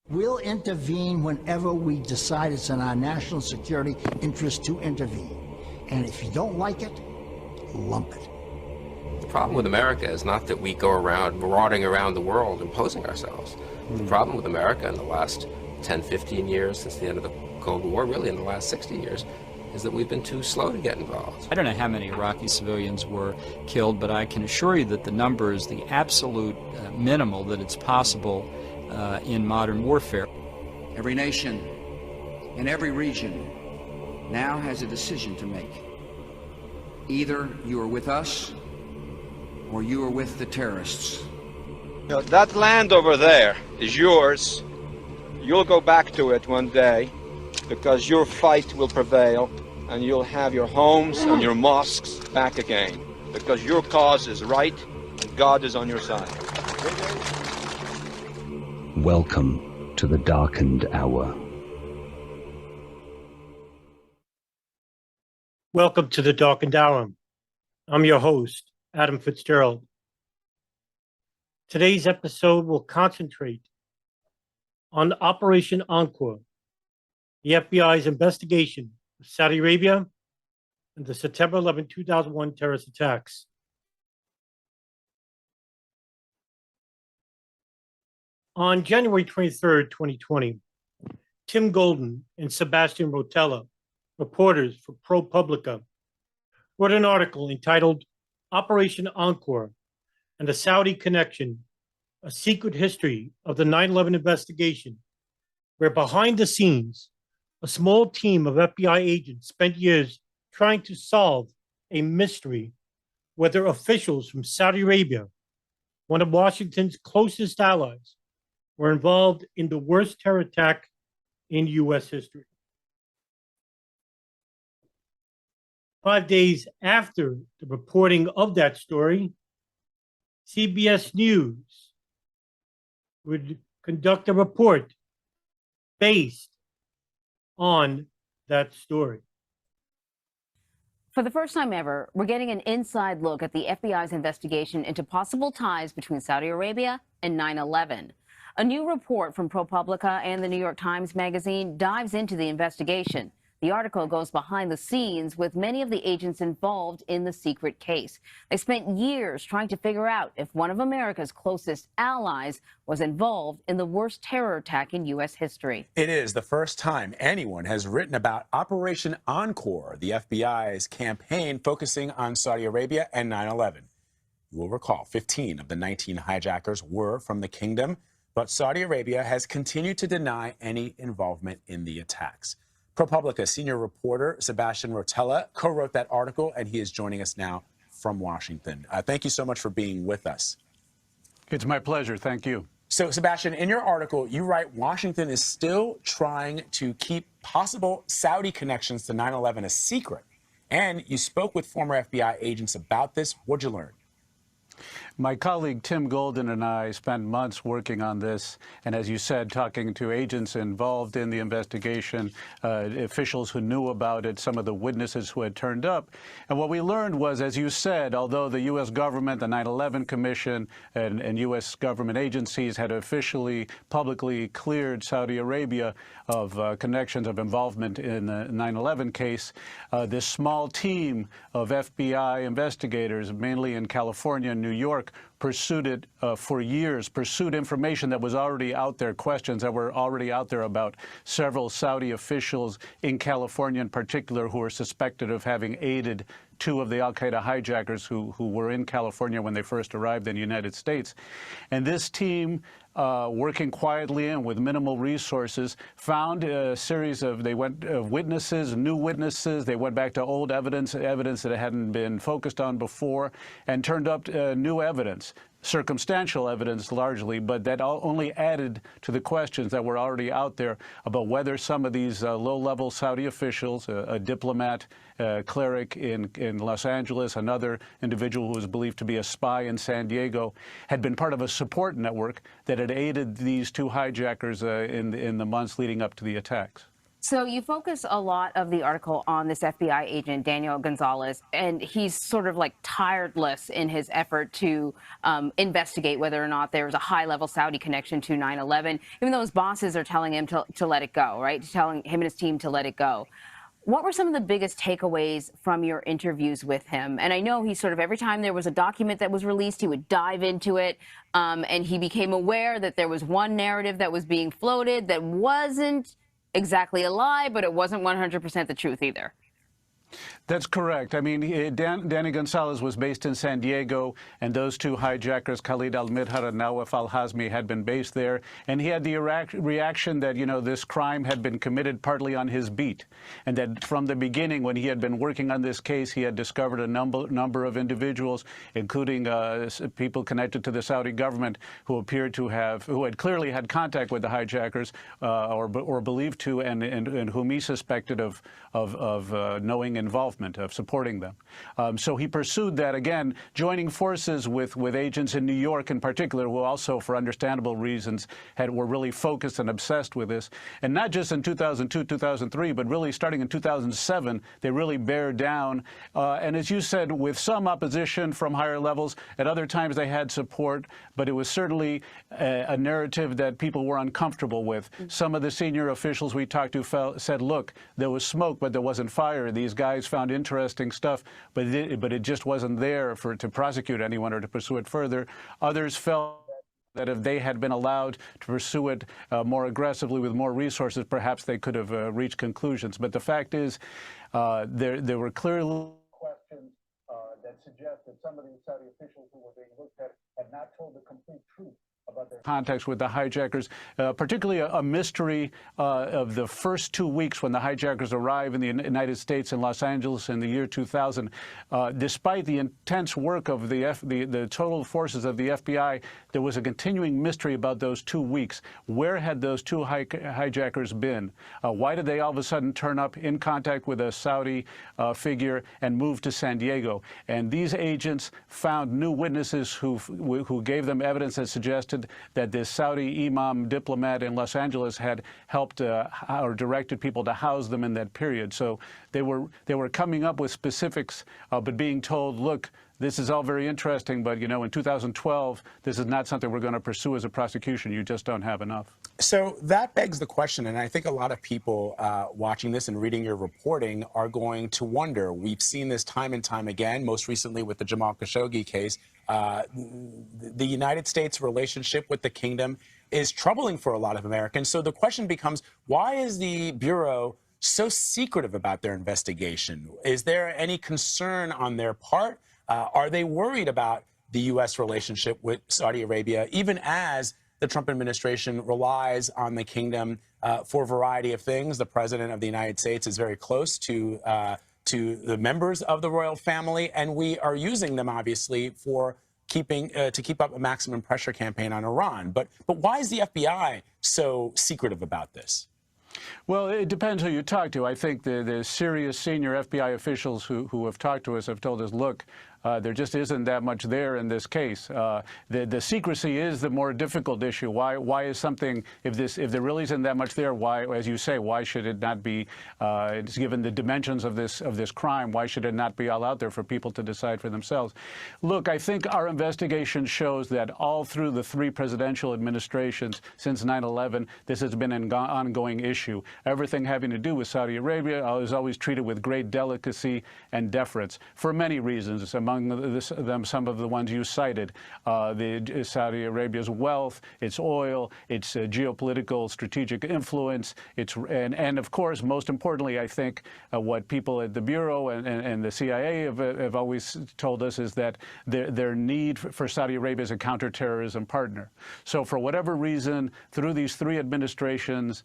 We'll intervene whenever we decide it's in our national security interest to intervene. And if you don't like it, lump it. The problem with America is not that we go around marauding around the world imposing ourselves. The problem with America in the last 10, 15 years since the end of the Cold War, really in the last 60 years, is that we've been too slow to get involved. I don't know how many Iraqi civilians were killed, but I can assure you that the number is the absolute minimal that it's possible in modern warfare. Every nation in every region now has a decision to make. Either you are with us or you are with the terrorists. You know, that land over there is yours. You'll go back to it one day because your fight will prevail and you'll have your homes and your mosques back again because your cause is right and God is on your side. Welcome to the darkened hour. Welcome to the darkened hour. I'm your host, Adam Fitzgerald. Today's episode will concentrate on Operation Encore, the FBI's investigation of Saudi Arabia and the September 11, 2001 terrorist attacks. On January 23rd, 2020, Tim Golden and Sebastian Rotella, reporters for Propublica, wrote an article entitled Operation Encore and the Saudi Connection, a secret history of the 9/11 investigation, where behind the scenes, a small team of FBI agents spent years trying to solve a mystery whether officials from Saudi Arabia, one of Washington's closest allies, were involved in the worst terror attack in U.S. history. 5 days after the reporting of that story, CBS News would conduct a report based on that story. For the first time ever, we're getting an inside look at the FBI's investigation into possible ties between Saudi Arabia and 9/11. A new report from Propublica and the New York Times Magazine dives into the investigation. The article goes behind the scenes with many of the agents involved in the secret case. They spent years trying to figure out if one of America's closest allies was involved in the worst terror attack in U.S. history. It is the first time anyone has written about Operation Encore, the FBI's campaign focusing on Saudi Arabia and 9/11. You will recall 15 of the 19 hijackers were from the kingdom, but Saudi Arabia has continued to deny any involvement in the attacks. Propublica senior reporter Sebastian Rotella co-wrote that article, and he is joining us now from Washington. Thank you so much for being with us. It's my pleasure. Thank you. So, Sebastian, in your article, you write Washington is still trying to keep possible Saudi connections to 9/11 a secret. And you spoke with former FBI agents about this. What'd you learn? My colleague Tim Golden and I spent months working on this, and as you said, talking to agents involved in the investigation, officials who knew about it, some of the witnesses who had turned up. And what we learned was, as you said, although the U.S. government, the 9/11 Commission, and U.S. government agencies had officially, publicly cleared Saudi Arabia of connections of involvement in the 9/11 case, this small team of FBI investigators, mainly in California and New York, pursued it for years, pursued information that was already out there, questions that were already out there about several Saudi officials in California in particular who were suspected of having aided two of the al-Qaeda hijackers who were in California when they first arrived in the United States. And this team, working quietly and with minimal resources, found a series of, witnesses, new witnesses. They went back to old evidence that hadn't been focused on before, and turned up new evidence. Circumstantial evidence largely, but that only added to the questions that were already out there about whether some of these low-level Saudi officials, a diplomat, cleric in Los Angeles, another individual who was believed to be a spy in San Diego, had been part of a support network that had aided these two hijackers in the months leading up to the attacks. So you focus a lot of the article on this FBI agent, Daniel Gonzalez, and he's sort of like tireless in his effort to investigate whether or not there's a high-level Saudi connection to 9/11, even though his bosses are telling him to let it go, right? Telling him and his team to let it go. What were some of the biggest takeaways from your interviews with him? And I know he sort of, every time there was a document that was released, he would dive into it, and he became aware that there was one narrative that was being floated that wasn't exactly a lie, but it wasn't 100% the truth either. That's correct. I mean, Danny Gonzalez was based in San Diego, and those two hijackers, Khalid al-Midhar and Nawaf al-Hazmi, had been based there. And he had the reaction that, you know, this crime had been committed partly on his beat, and that from the beginning, when he had been working on this case, he had discovered a number of individuals, including people connected to the Saudi government, who appeared to have, who had clearly had contact with the hijackers, or believed to, and whom he suspected of knowing involvement, of supporting them. So he pursued that, again, joining forces with agents in New York in particular, who also, for understandable reasons, were really focused and obsessed with this. And not just in 2002, 2003, but really starting in 2007, they really bear down. And as you said, with some opposition from higher levels, at other times they had support, but it was certainly a narrative that people were uncomfortable with. Some of the senior officials we talked to said, look, there was smoke, but there wasn't fire. These guys found interesting stuff, but it just wasn't there to prosecute anyone or to pursue it further. Others felt that if they had been allowed to pursue it more aggressively with more resources, perhaps they could have reached conclusions. But the fact is, there were clearly questions that suggest that some of these Saudi officials who were being looked at had not told the complete truth about their contacts with the hijackers, particularly a mystery of the first 2 weeks when the hijackers arrived in the United States in Los Angeles in the year 2000. Despite the intense work of the total forces of the FBI, there was a continuing mystery about those 2 weeks. Where had those two hijackers been? Why did they all of a sudden turn up in contact with a Saudi figure and move to San Diego? And these agents found new witnesses who gave them evidence that suggested that this Saudi imam diplomat in Los Angeles had helped or directed people to house them in that period. So they were coming up with specifics, but being told, look, this is all very interesting, but, you know, in 2012, this is not something we're going to pursue as a prosecution. You just don't have enough. So that begs the question, and I think a lot of people watching this and reading your reporting are going to wonder. We've seen this time and time again, most recently with the Jamal Khashoggi case. The United States' relationship with the kingdom is troubling for a lot of Americans. So the question becomes, why is the Bureau so secretive about their investigation? Is there any concern on their part? Are they worried about the U.S. relationship with Saudi Arabia, even as the Trump administration relies on the kingdom for a variety of things? The president of the United States is very close to the members of the royal family, and we are using them, obviously, for to keep up a maximum pressure campaign on Iran. But why is the FBI so secretive about this? Well, it depends who you talk to. I think the serious senior FBI officials who have talked to us have told us, look, there just isn't that much there in this case. The secrecy is the more difficult issue. Why is something, if there really isn't that much there, why, as you say, why should it not be, given the dimensions of this crime, why should it not be all out there for people to decide for themselves? Look, I think our investigation shows that all through the 3 presidential administrations since 9/11, this has been an ongoing issue. Everything having to do with Saudi Arabia is always treated with great delicacy and deference for many reasons. Among them, some of the ones you cited, Saudi Arabia's wealth, its oil, its geopolitical strategic influence, and of course, most importantly, I think what people at the Bureau and the CIA have always told us is that their need for Saudi Arabia as a counterterrorism partner. So for whatever reason, through these 3 administrations,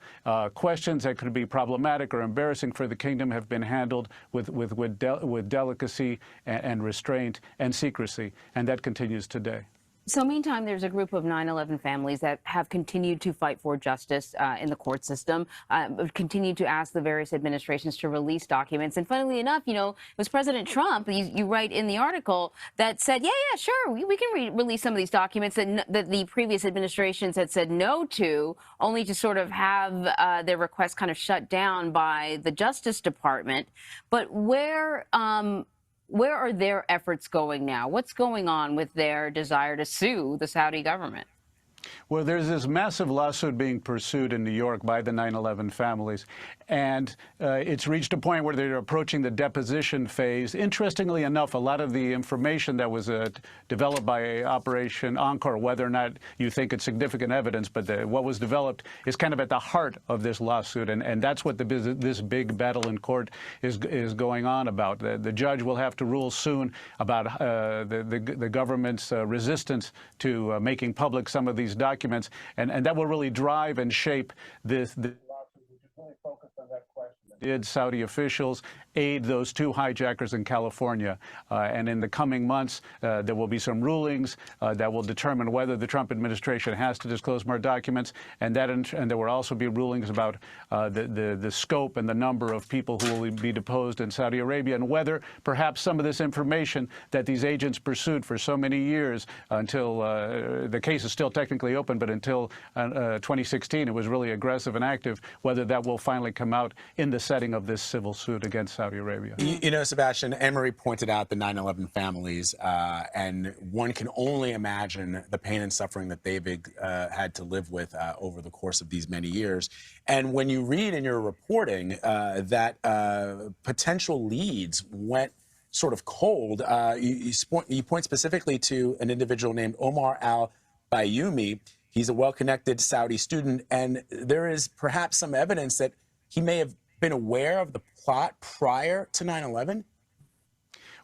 questions that could be problematic or embarrassing for the kingdom have been handled with delicacy and restraint and secrecy, and that continues today. So meantime, there's a group of 9/11 families that have continued to fight for justice in the court system, continued to ask the various administrations to release documents. And funnily enough, you know, it was President Trump, you write in the article, that said, yeah, sure, we can release some of these documents that the previous administrations had said no to, only to sort of have their requests kind of shut down by the Justice Department. But where are their efforts going now? What's going on with their desire to sue the Saudi government? Well, there's this massive lawsuit being pursued in New York by the 9/11 families, and it's reached a point where they're approaching the deposition phase. Interestingly enough, a lot of the information that was developed by Operation Encore, whether or not you think it's significant evidence, but what was developed is kind of at the heart of this lawsuit, and that's what this big battle in court is going on about. The judge will have to rule soon about the government's resistance to making public some of these documents, and that will really drive and shape this lawsuit, which is really focused on that question. Did Saudi officials aid those two hijackers in California? And in the coming months, there will be some rulings that will determine whether the Trump administration has to disclose more documents, and there will also be rulings about the scope and the number of people who will be deposed in Saudi Arabia, and whether perhaps some of this information that these agents pursued for so many years until the case is still technically open, but until 2016 it was really aggressive and active, whether that will finally come out in the setting of this civil suit against Saudi Arabia. You know, Sebastian, Anne-Marie pointed out the 9/11 families, and one can only imagine the pain and suffering that they've had to live with over the course of these many years. And when you read in your reporting that potential leads went sort of cold, you point specifically to an individual named Omar al-Bayoumi. He's a well-connected Saudi student, and there is perhaps some evidence that he may have been aware of the plot prior to 9/11?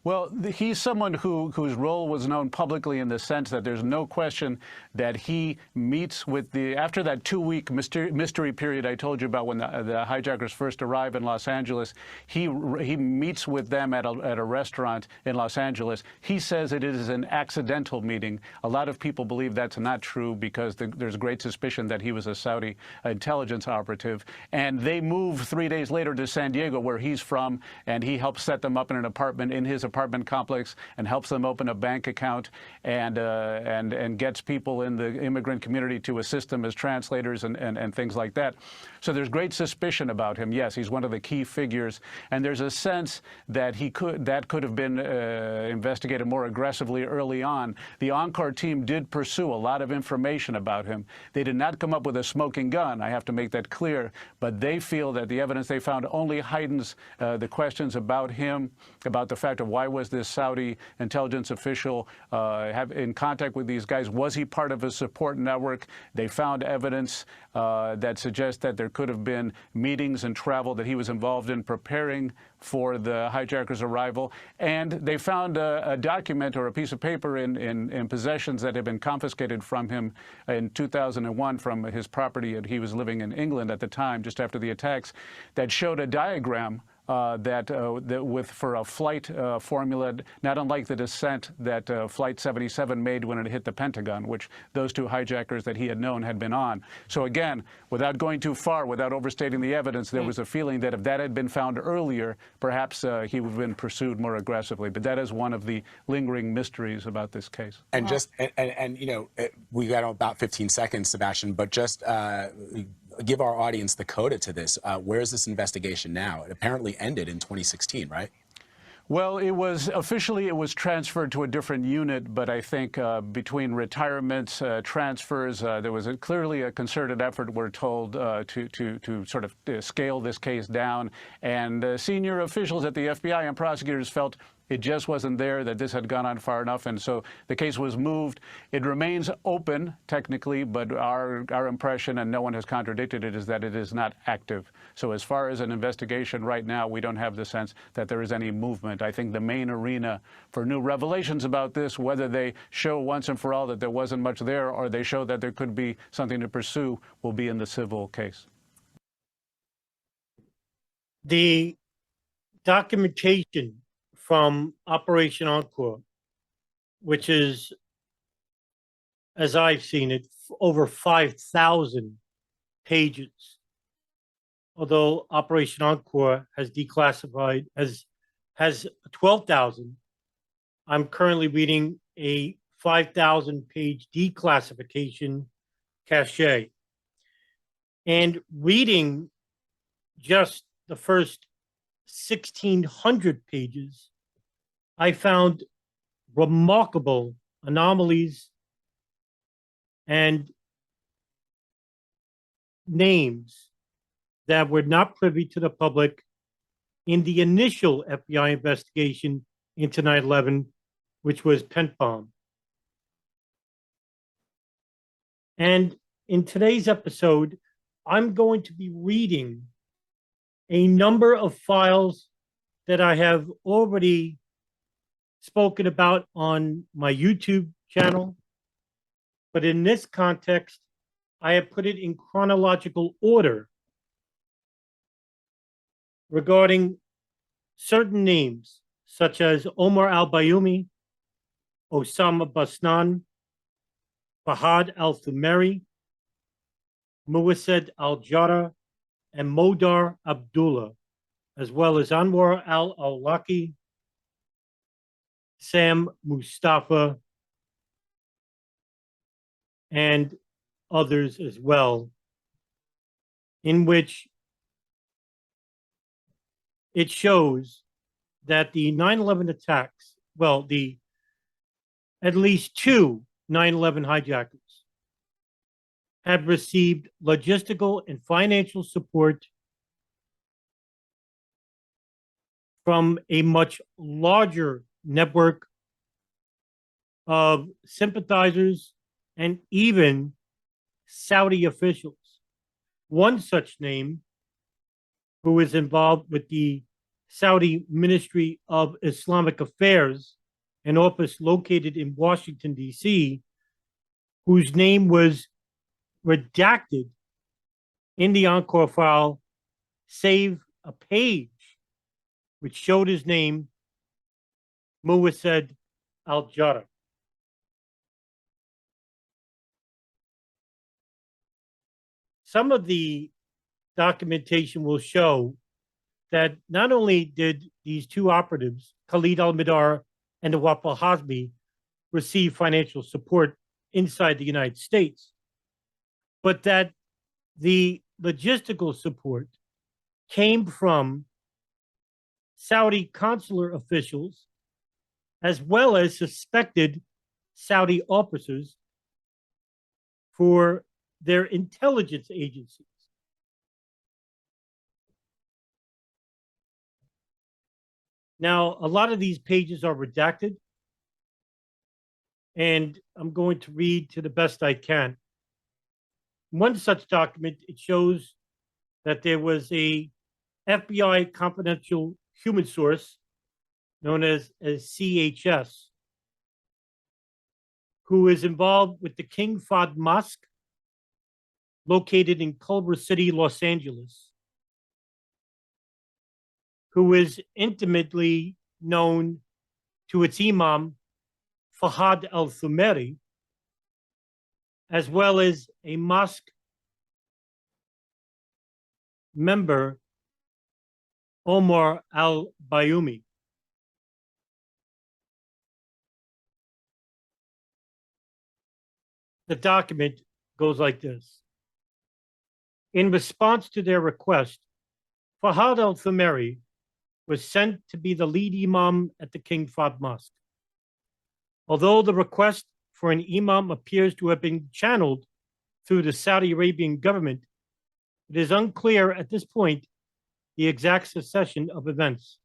Well, he's someone whose role was known publicly in the sense that there's no question that he meets with after that 2-week mystery period I told you about when the hijackers first arrive in Los Angeles, he meets with them at a restaurant in Los Angeles. He says it is an accidental meeting. A lot of people believe that's not true because there's great suspicion that he was a Saudi intelligence operative. And they move 3 days later to San Diego, where he's from, and he helps set them up in an apartment in his apartment complex and helps them open a bank account and gets people in the immigrant community to assist them as translators and things like that. So there's great suspicion about him. Yes, he's one of the key figures, and there's a sense that that could have been investigated more aggressively early on. The Encore team did pursue a lot of information about him. They did not come up with a smoking gun, I have to make that clear, but they feel that the evidence they found only heightens the questions about him, about the fact of why was this Saudi intelligence official in contact with these guys? Was he part of a support network? They found evidence that suggests that there could have been meetings and travel that he was involved in preparing for the hijackers' arrival. And they found a document or a piece of paper in possessions that had been confiscated from him in 2001 from his property. He was living in England at the time, just after the attacks, that showed a diagram for a flight formula, not unlike the descent that Flight 77 made when it hit the Pentagon, which those two hijackers that he had known had been on. So again, without going too far, without overstating the evidence, there was a feeling that if that had been found earlier, perhaps he would have been pursued more aggressively. But that is one of the lingering mysteries about this case. And just, and you know, we got about 15 seconds, Sebastian, but just give our audience the coda to this. Where is this investigation now? It apparently ended in 2016, right? Well, it was transferred to a different unit, but I think between retirements, transfers, there was clearly a concerted effort, we're told, to sort of scale this case down. And senior officials at the FBI and prosecutors felt it just wasn't there, that this had gone on far enough, and so the case was moved. It remains open, technically, but our impression, and no one has contradicted it, is that it is not active. So as far as an investigation right now, we don't have the sense that there is any movement. I think the main arena for new revelations about this, whether they show once and for all that there wasn't much there, or they show that there could be something to pursue, will be in the civil case. The documentation from Operation Encore, which is as I've seen it, over 5,000 pages. Although Operation Encore has declassified has 12,000, I'm currently reading a 5,000 page declassification cache. And reading just the first 1,600 pages, I found remarkable anomalies and names that were not privy to the public in the initial FBI investigation into 9/11, which was PENTTBOM. And in today's episode, I'm going to be reading a number of files that I have already spoken about on my YouTube channel. But in this context, I have put it in chronological order regarding certain names, such as Omar al-Bayoumi, Osama Basnan, Fahad al-Thumeri, Muwased al-Jarrah, and Modar Abdullah, as well as Anwar al-Awlaki, Sam Mustafa, and others as well, in which it shows that the 9/11 attacks, well, at least two 9/11 hijackers had received logistical and financial support from a much larger network of sympathizers and even Saudi officials. One such name, who is involved with the Saudi Ministry of Islamic Affairs, an office located in Washington, D.C., whose name was redacted in the Encore file, save a page which showed his name, Muwased al-Jarrah. Some of the documentation will show that not only did these two operatives, Khalid al-Mihdhar and Nawaf al-Hazmi, receive financial support inside the United States, but that the logistical support came from Saudi consular officials, as well as suspected Saudi officers for their intelligence agencies. Now, a lot of these pages are redacted, and I'm going to read to the best I can. One such document, it shows that there was a FBI confidential human source known as CHS, who is involved with the King Fahd Mosque, located in Culver City, Los Angeles, who is intimately known to its imam, Fahad al-Thumeri, as well as a mosque member, Omar al-Bayoumi. The document goes like this. In response to their request, Fahad al-Thumeri was sent to be the lead imam at the King Fahd Mosque. Although the request for an imam appears to have been channeled through the Saudi Arabian government, it is unclear at this point the exact succession of events.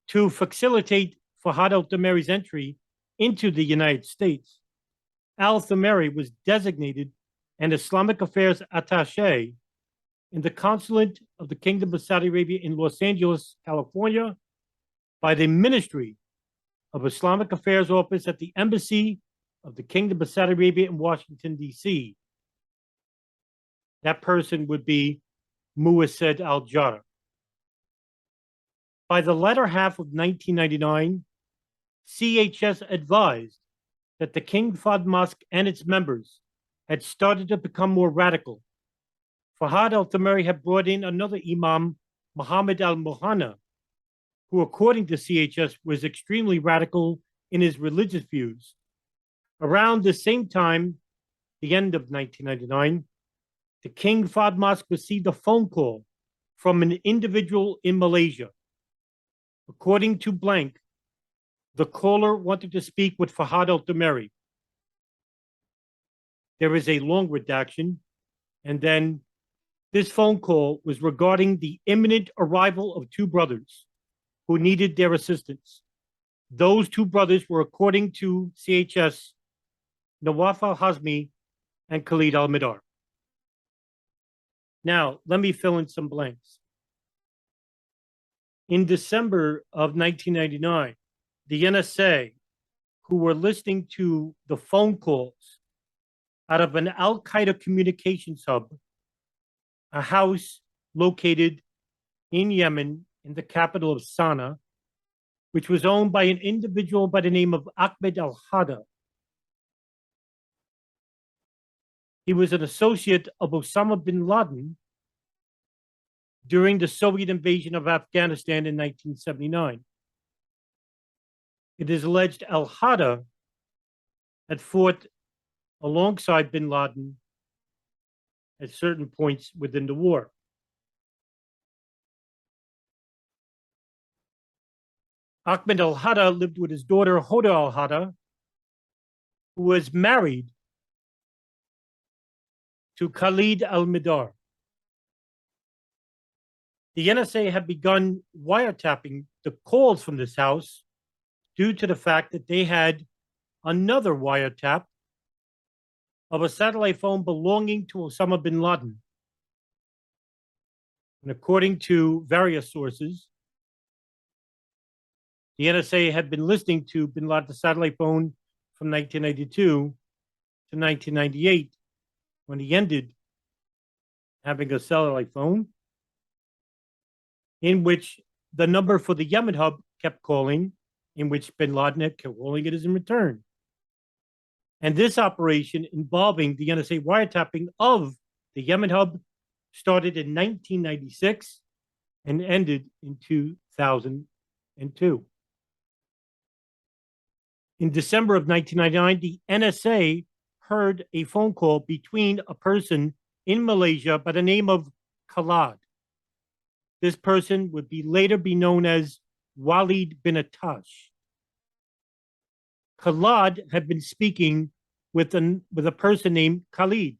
To facilitate Fahad al-Thumeri's entry into the United States, al-Thumeri was designated an Islamic Affairs attaché in the consulate of the Kingdom of Saudi Arabia in Los Angeles, California, by the Ministry of Islamic Affairs Office at the Embassy of the Kingdom of Saudi Arabia in Washington, D.C. That person would be Muwased al-Jarrah. By the latter half of 1999, CHS advised that the King Fahd Mosque and its members had started to become more radical. Fahad al-Thamari had brought in another Imam, Muhammad al-Muhanna, who, according to CHS, was extremely radical in his religious views. Around the same time, the end of 1999, the King Fahd Mosque received a phone call from an individual in Malaysia. According to Blank, the caller wanted to speak with Fahad al-Thamari. There is a long redaction, and then this phone call was regarding the imminent arrival of two brothers who needed their assistance. Those two brothers were, according to CHS, Nawaf al-Hazmi and Khalid al-Midar. Now, let me fill in some blanks. In December of 1999, the NSA, who were listening to the phone calls out of an al-Qaeda communications hub, a house located in Yemen, in the capital of Sana'a, which was owned by an individual by the name of Ahmed al-Hada. He was an associate of Osama bin Laden during the Soviet invasion of Afghanistan in 1979. It is alleged al-Hada had fought alongside bin Laden at certain points within the war. Ahmed al-Hada lived with his daughter Hoda al-Hada, who was married to Khalid al-Midar. The NSA had begun wiretapping the calls from this house due to the fact that they had another wiretap of a satellite phone belonging to Osama bin Laden. And according to various sources, the NSA had been listening to bin Laden's satellite phone from 1992 to 1998, when he ended having a satellite phone, in which the number for the Yemen hub kept calling, in which bin Laden kept calling it as in return. And this operation involving the NSA wiretapping of the Yemen hub started in 1996 and ended in 2002. In December of 1999, the NSA heard a phone call between a person in Malaysia by the name of Khalid. This person would later be known as Walid bin Atash. Khalid had been speaking with a person named Khalid,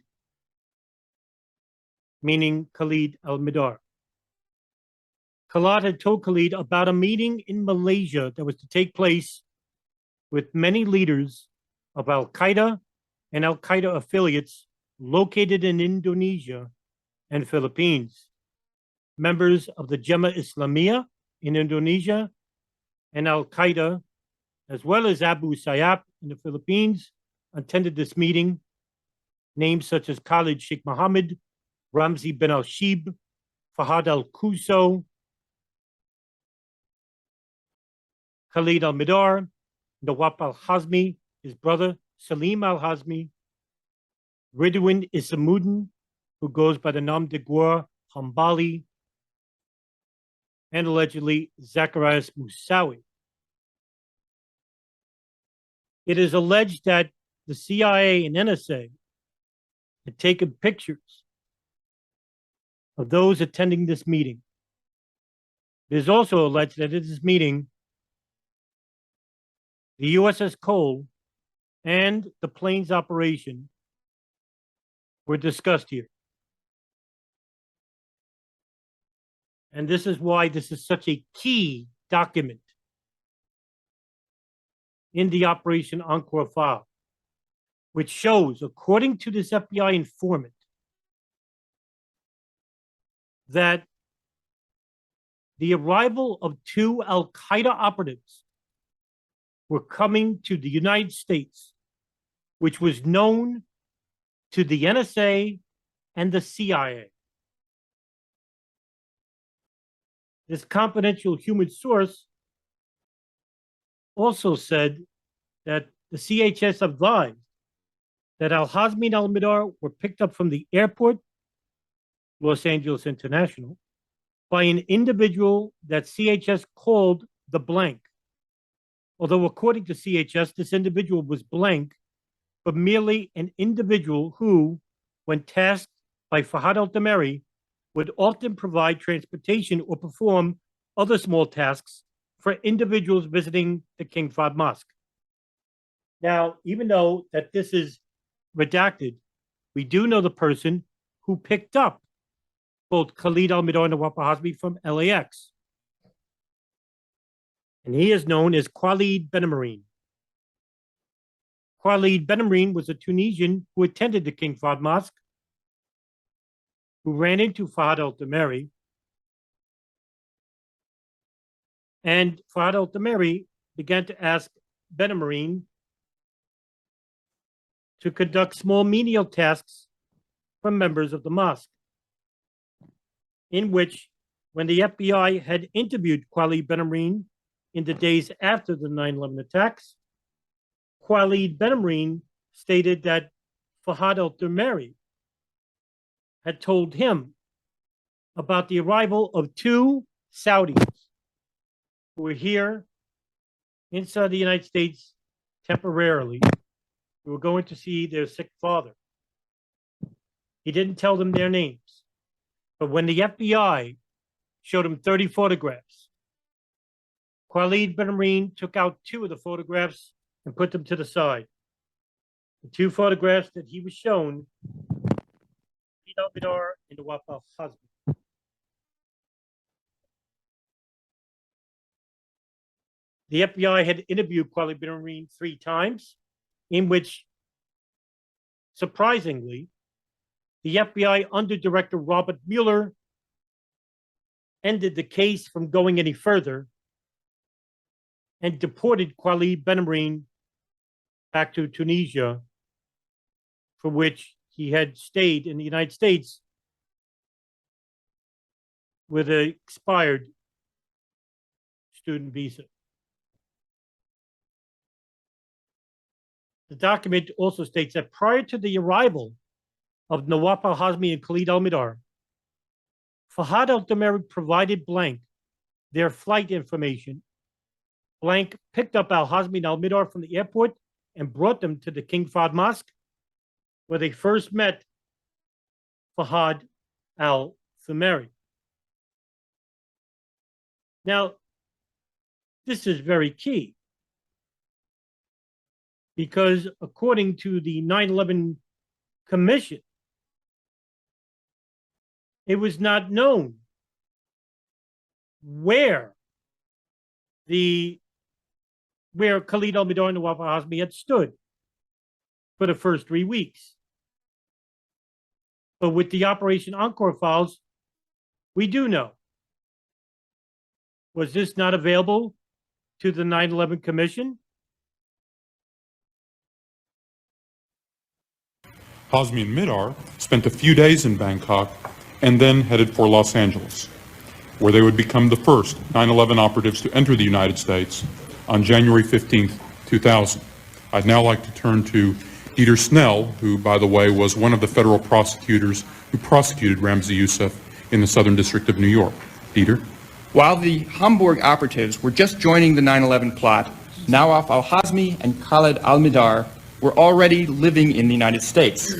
meaning Khalid al-Midar. Khalid had told Khalid about a meeting in Malaysia that was to take place with many leaders of al-Qaeda and al-Qaeda affiliates located in Indonesia and Philippines, members of the Jemaah Islamiyah in Indonesia and al-Qaeda, as well as Abu Sayyaf in the Philippines, attended this meeting. Names such as Khalid Sheikh Mohammed, Ramzi bin al-Shib, Fahad al-Kuso, Khalid al-Midar, Nawaf al-Hazmi, his brother Salim al-Hazmi, Ridwan Isamuddin, who goes by the Nam de Gua Hambali, and allegedly Zacharias Musawi. It is alleged that the CIA and NSA had taken pictures of those attending this meeting. It is also alleged that at this meeting, the USS Cole and the plane's operation were discussed here. And this is why this is such a key document in the Operation Encore file, which shows, according to this FBI informant, that the arrival of two al-Qaeda operatives were coming to the United States, which was known to the NSA and the CIA. This confidential human source also said that the CHS advised that Al-Hazmi and Al-Midar were picked up from the airport, Los Angeles International, by an individual that CHS called the Blank. Although according to CHS, this individual was Blank, but merely an individual who, when tasked by Fahad al-Dameri, would often provide transportation or perform other small tasks for individuals visiting the King Fahd Mosque. Now, even though that this is redacted, we do know the person who picked up both Khalid al-Midar and Nawaf al-Hazmi from LAX. And he is known as Khalid Benamarine. Khalid Benamarine was a Tunisian who attended the King Fahd Mosque, who ran into Fahad al-Dameri. And Fahad al-Dameri began to ask Benamarine to conduct small menial tasks for members of the mosque, in which, when the FBI had interviewed Khalid Benamarine in the days after the 9/11 attacks, Khalid Benamarine stated that Fahad al-Dameri had told him about the arrival of two Saudis who were here inside the United States temporarily, who were going to see their sick father. He didn't tell them their names, but when the FBI showed him 30 photographs, Khalid Benamarine took out two of the photographs and put them to the side. The two photographs that he was shown, al-Midar and Nawaf al-Hazmi. The FBI had interviewed Khalid Benamarine 3 times, in which, surprisingly, the FBI under Director Robert Mueller ended the case from going any further and deported Khalid Benamarine back to Tunisia, for which he had stayed in the United States with an expired student visa. The document also states that prior to the arrival of Nawaf al-Hazmi and Khalid al-Midar, Fahad al-Dameri provided Blank their flight information. Blank picked up al-Hazmi and al-Midar from the airport and brought them to the King Fahd Mosque, where they first met Fahad al-Dameri. Now, this is very key, because according to the 9/11 Commission, it was not known where Khalid al-Midar and Nawaf al-Hazmi had stood for the first 3 weeks. But with the Operation Encore files, we do know. Was this not available to the 9/11 Commission? Hazmi and Midar spent a few days in Bangkok and then headed for Los Angeles, where they would become the first 9/11 operatives to enter the United States on January 15th, 2000. I'd now like to turn to Dieter Snell, who, by the way, was one of the federal prosecutors who prosecuted Ramzi Youssef in the Southern District of New York. Dieter? While the Hamburg operatives were just joining the 9/11 plot, Nawaf al-Hazmi and Khalid al-Midar were already living in the United States,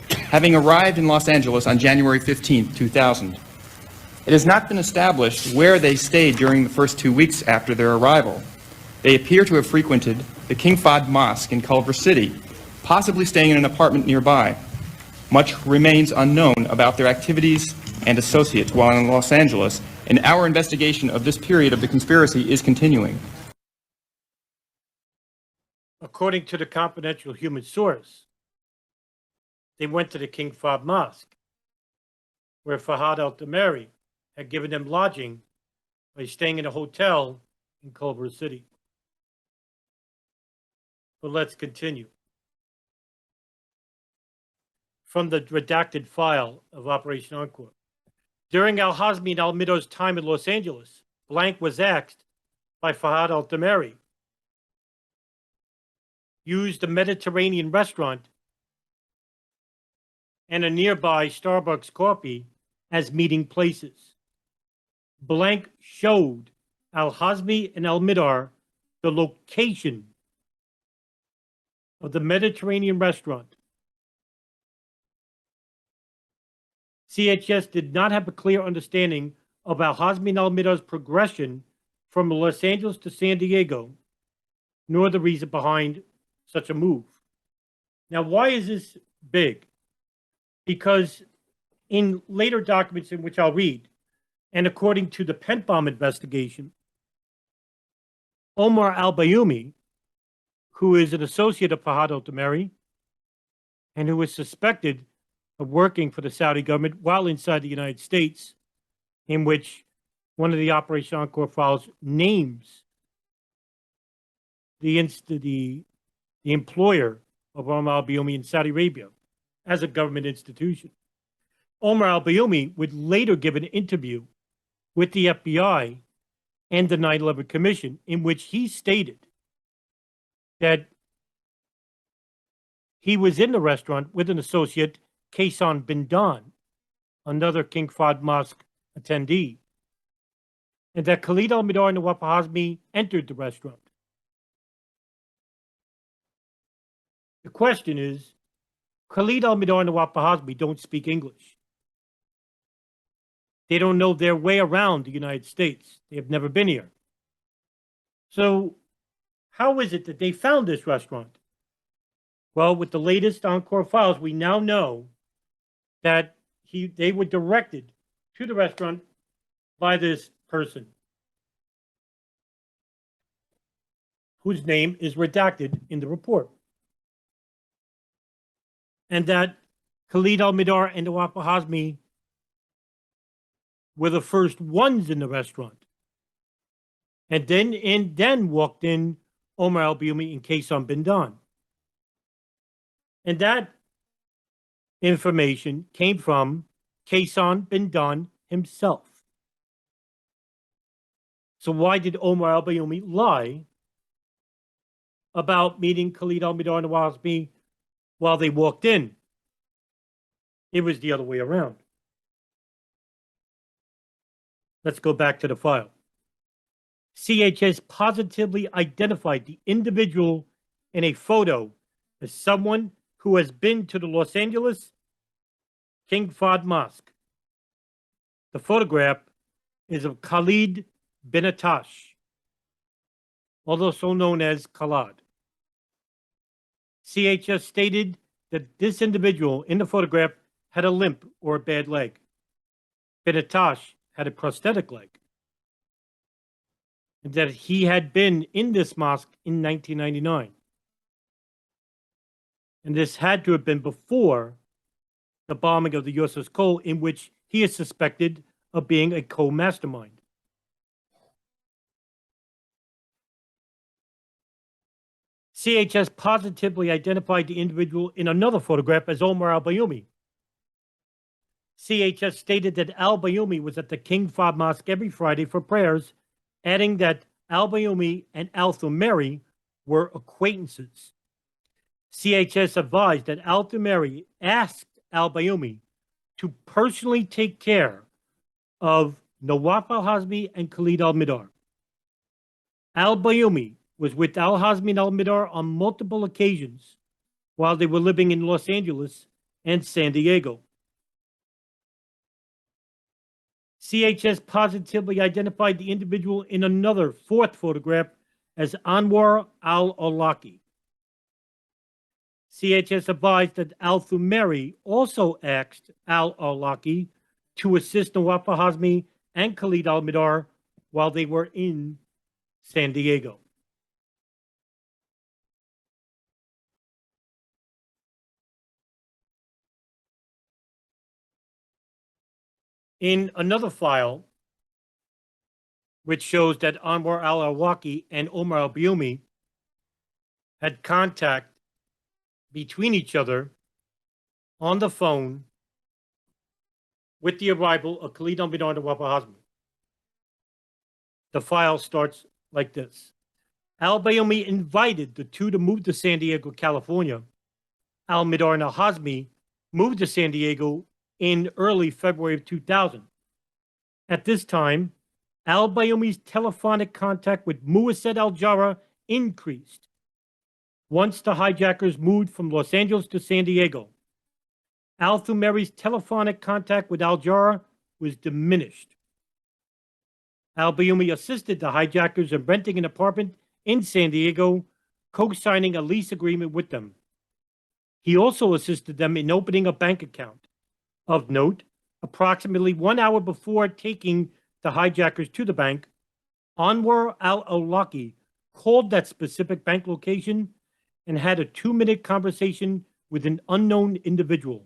having arrived in Los Angeles on January 15, 2000. It has not been established where they stayed during the first 2 weeks after their arrival. They appear to have frequented the King Fahd Mosque in Culver City, possibly staying in an apartment nearby. Much remains unknown about their activities and associates while in Los Angeles, and our investigation of this period of the conspiracy is continuing. According to the confidential human source, they went to the King Fahd Mosque, where Fahad al-Dameri had given them lodging by staying in a hotel in Culver City. But let's continue. From the redacted file of Operation Encore. During al-Hazmi and al-Midar's time in Los Angeles, Blank was asked by Fahad al-Dameri used the Mediterranean restaurant and a nearby Starbucks coffee as meeting places. Blank showed Al-Hazmi and Al-Midar the location of the Mediterranean restaurant. CHS did not have a clear understanding of Al-Hazmi and Al-Midar's progression from Los Angeles to San Diego, nor the reason behind such a move. Now, why is this big? Because in later documents in which I'll read, and according to the PENTTBOM investigation, Omar al-Bayoumi, who is an associate of Fahad al-Tamari, and who is suspected of working for the Saudi government while inside the United States, in which one of the Operation Encore files names the employer of Omar al-Bayoumi in Saudi Arabia as a government institution. Omar al-Bayoumi would later give an interview with the FBI and the 9/11 Commission, in which he stated that he was in the restaurant with an associate, Kaysan bin Dan, another King Fahd Mosque attendee, and that Khalid al-Midar and Nawaf al-Hazmi entered the restaurant. The question is, Khalid al-Midar and Nawaf al-Hazmi don't speak English. They don't know their way around the United States. They have never been here. So how is it that they found this restaurant? Well, with the latest Encore files, we now know that they were directed to the restaurant by this person, whose name is redacted in the report. And that Khalid al-Midar and Nawaf al-Hazmi were the first ones in the restaurant. And then walked in Omar al-Bayoumi and Kaysan bin Dan. And that information came from Kaysan bin Dan himself. So why did Omar al-Bayoumi lie about meeting Khalid al-Midar and Nawaf al-Hazmi while they walked in? It was the other way around. Let's go back to the file. CHS positively identified the individual in a photo as someone who has been to the Los Angeles King Fahd Mosque. The photograph is of Khalid bin Atash, also known as Khalad. CHS stated that this individual in the photograph had a limp or a bad leg. Bin Atash had a prosthetic leg. And that he had been in this mosque in 1999. And this had to have been before the bombing of the USS Cole, in which he is suspected of being a co-mastermind. CHS positively identified the individual in another photograph as Omar al-Bayoumi. CHS stated that al-Bayoumi was at the King Fahd Mosque every Friday for prayers, adding that al-Bayoumi and al-Thumari were acquaintances. CHS advised that al-Thumari asked al-Bayoumi to personally take care of Nawaf al-Hazmi and Khalid al-Midar. Al-Bayoumi was with al-Hazmi and al-Midar on multiple occasions while they were living in Los Angeles and San Diego. CHS positively identified the individual in another fourth photograph as Anwar al-Awlaki. CHS advised that al-Thumari also asked al-Awlaki to assist Nawaf al-Hazmi and Khalid al-Midar while they were in San Diego. In another file, which shows that Anwar al-Awlaki and Omar al-Bayoumi had contact between each other on the phone with the arrival of Khalid al-Midar and Nawaf al-Hazmi. The file starts like this. Al-Bayoumi invited the two to move to San Diego, California. Al-Midar and Al-Hazmi moved to San Diego in early February of 2000. At this time, Al-Bayoumi's telephonic contact with Muassed al-Jarrah increased. Once the hijackers moved from Los Angeles to San Diego, Al-Thumeri's telephonic contact with al-Jarrah was diminished. Al-Bayoumi assisted the hijackers in renting an apartment in San Diego, co-signing a lease agreement with them. He also assisted them in opening a bank account. Of note, approximately 1 hour before taking the hijackers to the bank, Anwar al-Awlaki called that specific bank location and had a 2-minute conversation with an unknown individual.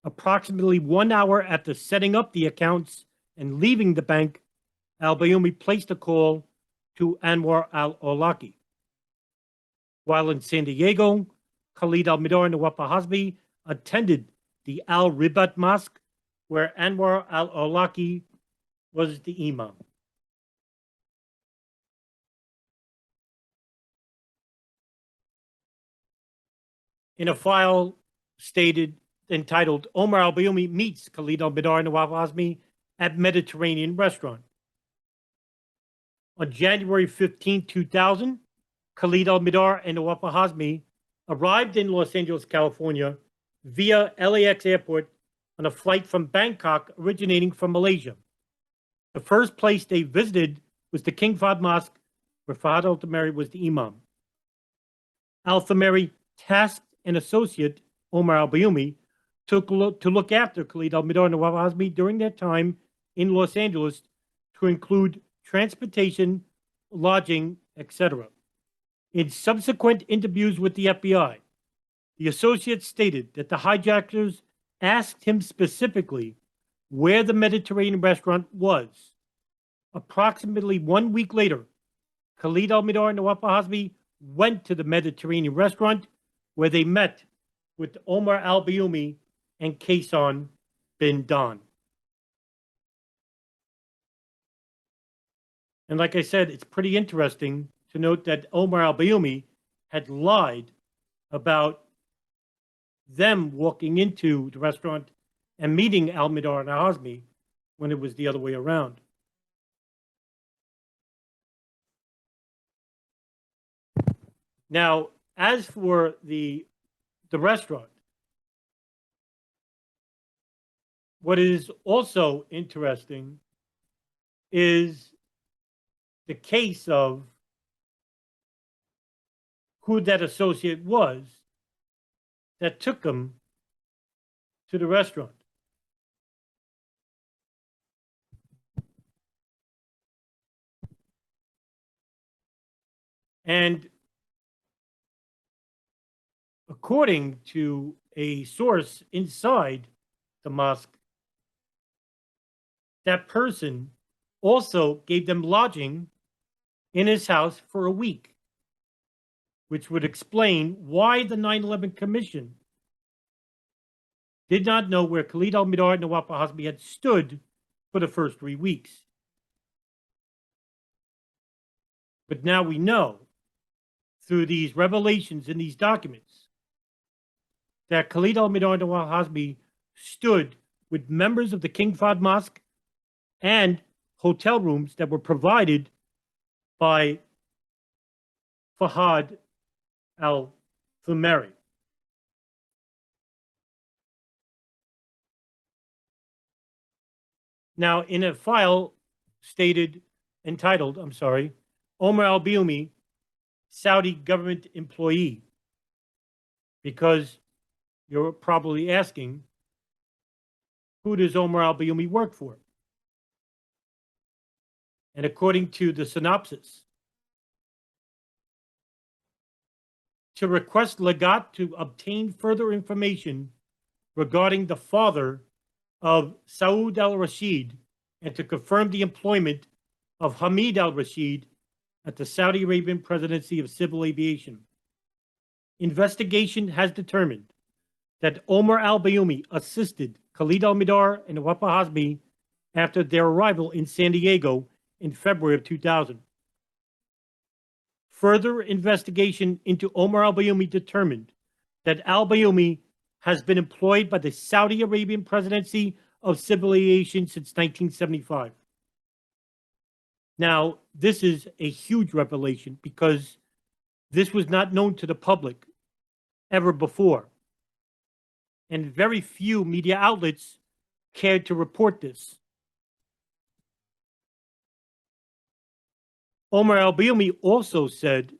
Approximately 1 hour after setting up the accounts and leaving the bank, Al-Bayoumi placed a call to Anwar al-Awlaki. While in San Diego, Khalid al-Midar and Nawaf al-Hazmi attended the Al-Ribat Mosque, where Anwar al-Awlaki was the imam. In a file entitled Omar al-Bayoumi meets Khalid al-Midar and Nawaf al-Hazmi at Mediterranean restaurant. On January 15, 2000, Khalid al-Midar and Nawaf al-Hazmi arrived in Los Angeles, California via LAX airport on a flight from Bangkok originating from Malaysia. The first place they visited was the King Fahd Mosque, where Fahd al-Thumeri was the imam. Al-Thumeri tasked an associate, Omar al-Bayoumi, to look after Khalid al-Midar and Nawaf al-Hazmi during their time in Los Angeles, to include transportation, lodging, etc. In subsequent interviews with the FBI, the associate stated that the hijackers asked him specifically where the Mediterranean restaurant was. Approximately 1 week later, Khalid al-Midar and Nawaf al-Hazmi went to the Mediterranean restaurant, where they met with Omar al-Bayoumi and Kaysan bin Don. And like I said, it's pretty interesting to note that Omar al-Bayoumi had lied about them walking into the restaurant and meeting al-Midar and al-Hazmi when it was the other way around. Now, as for the restaurant, what is also interesting is the case of who that associate was that took him to the restaurant. And according to a source inside the mosque, that person also gave them lodging in his house for a week, which would explain why the 9/11 Commission did not know where Khalid al-Midar and Nawaf al-Hazmi had stood for the first 3 weeks. But now we know, through these revelations in these documents, that Khalid al-Midar and Nawaf al-Hazmi stood with members of the King Fahd Mosque and hotel rooms that were provided by Fahd al-Thumeri. Now, in a file entitled, Omar al-Bayoumi, Saudi government employee, because you're probably asking, who does Omar al-Bayoumi work for? And according to the synopsis, to request Legat to obtain further information regarding the father of Saud al-Rashid and to confirm the employment of Hamid al-Rashid at the Saudi Arabian Presidency of Civil Aviation. Investigation has determined that Omar al-Bayoumi assisted Khalid al-Midar and Nawaf al-Hazmi after their arrival in San Diego in February of 2000. further investigation into Omar al-Bayoumi determined that al-Bayoumi has been employed by the Saudi Arabian Presidency of Civil Aviation since 1975. Now, this is a huge revelation because this was not known to the public ever before. And very few media outlets cared to report this. Omar al-Bayoumi also said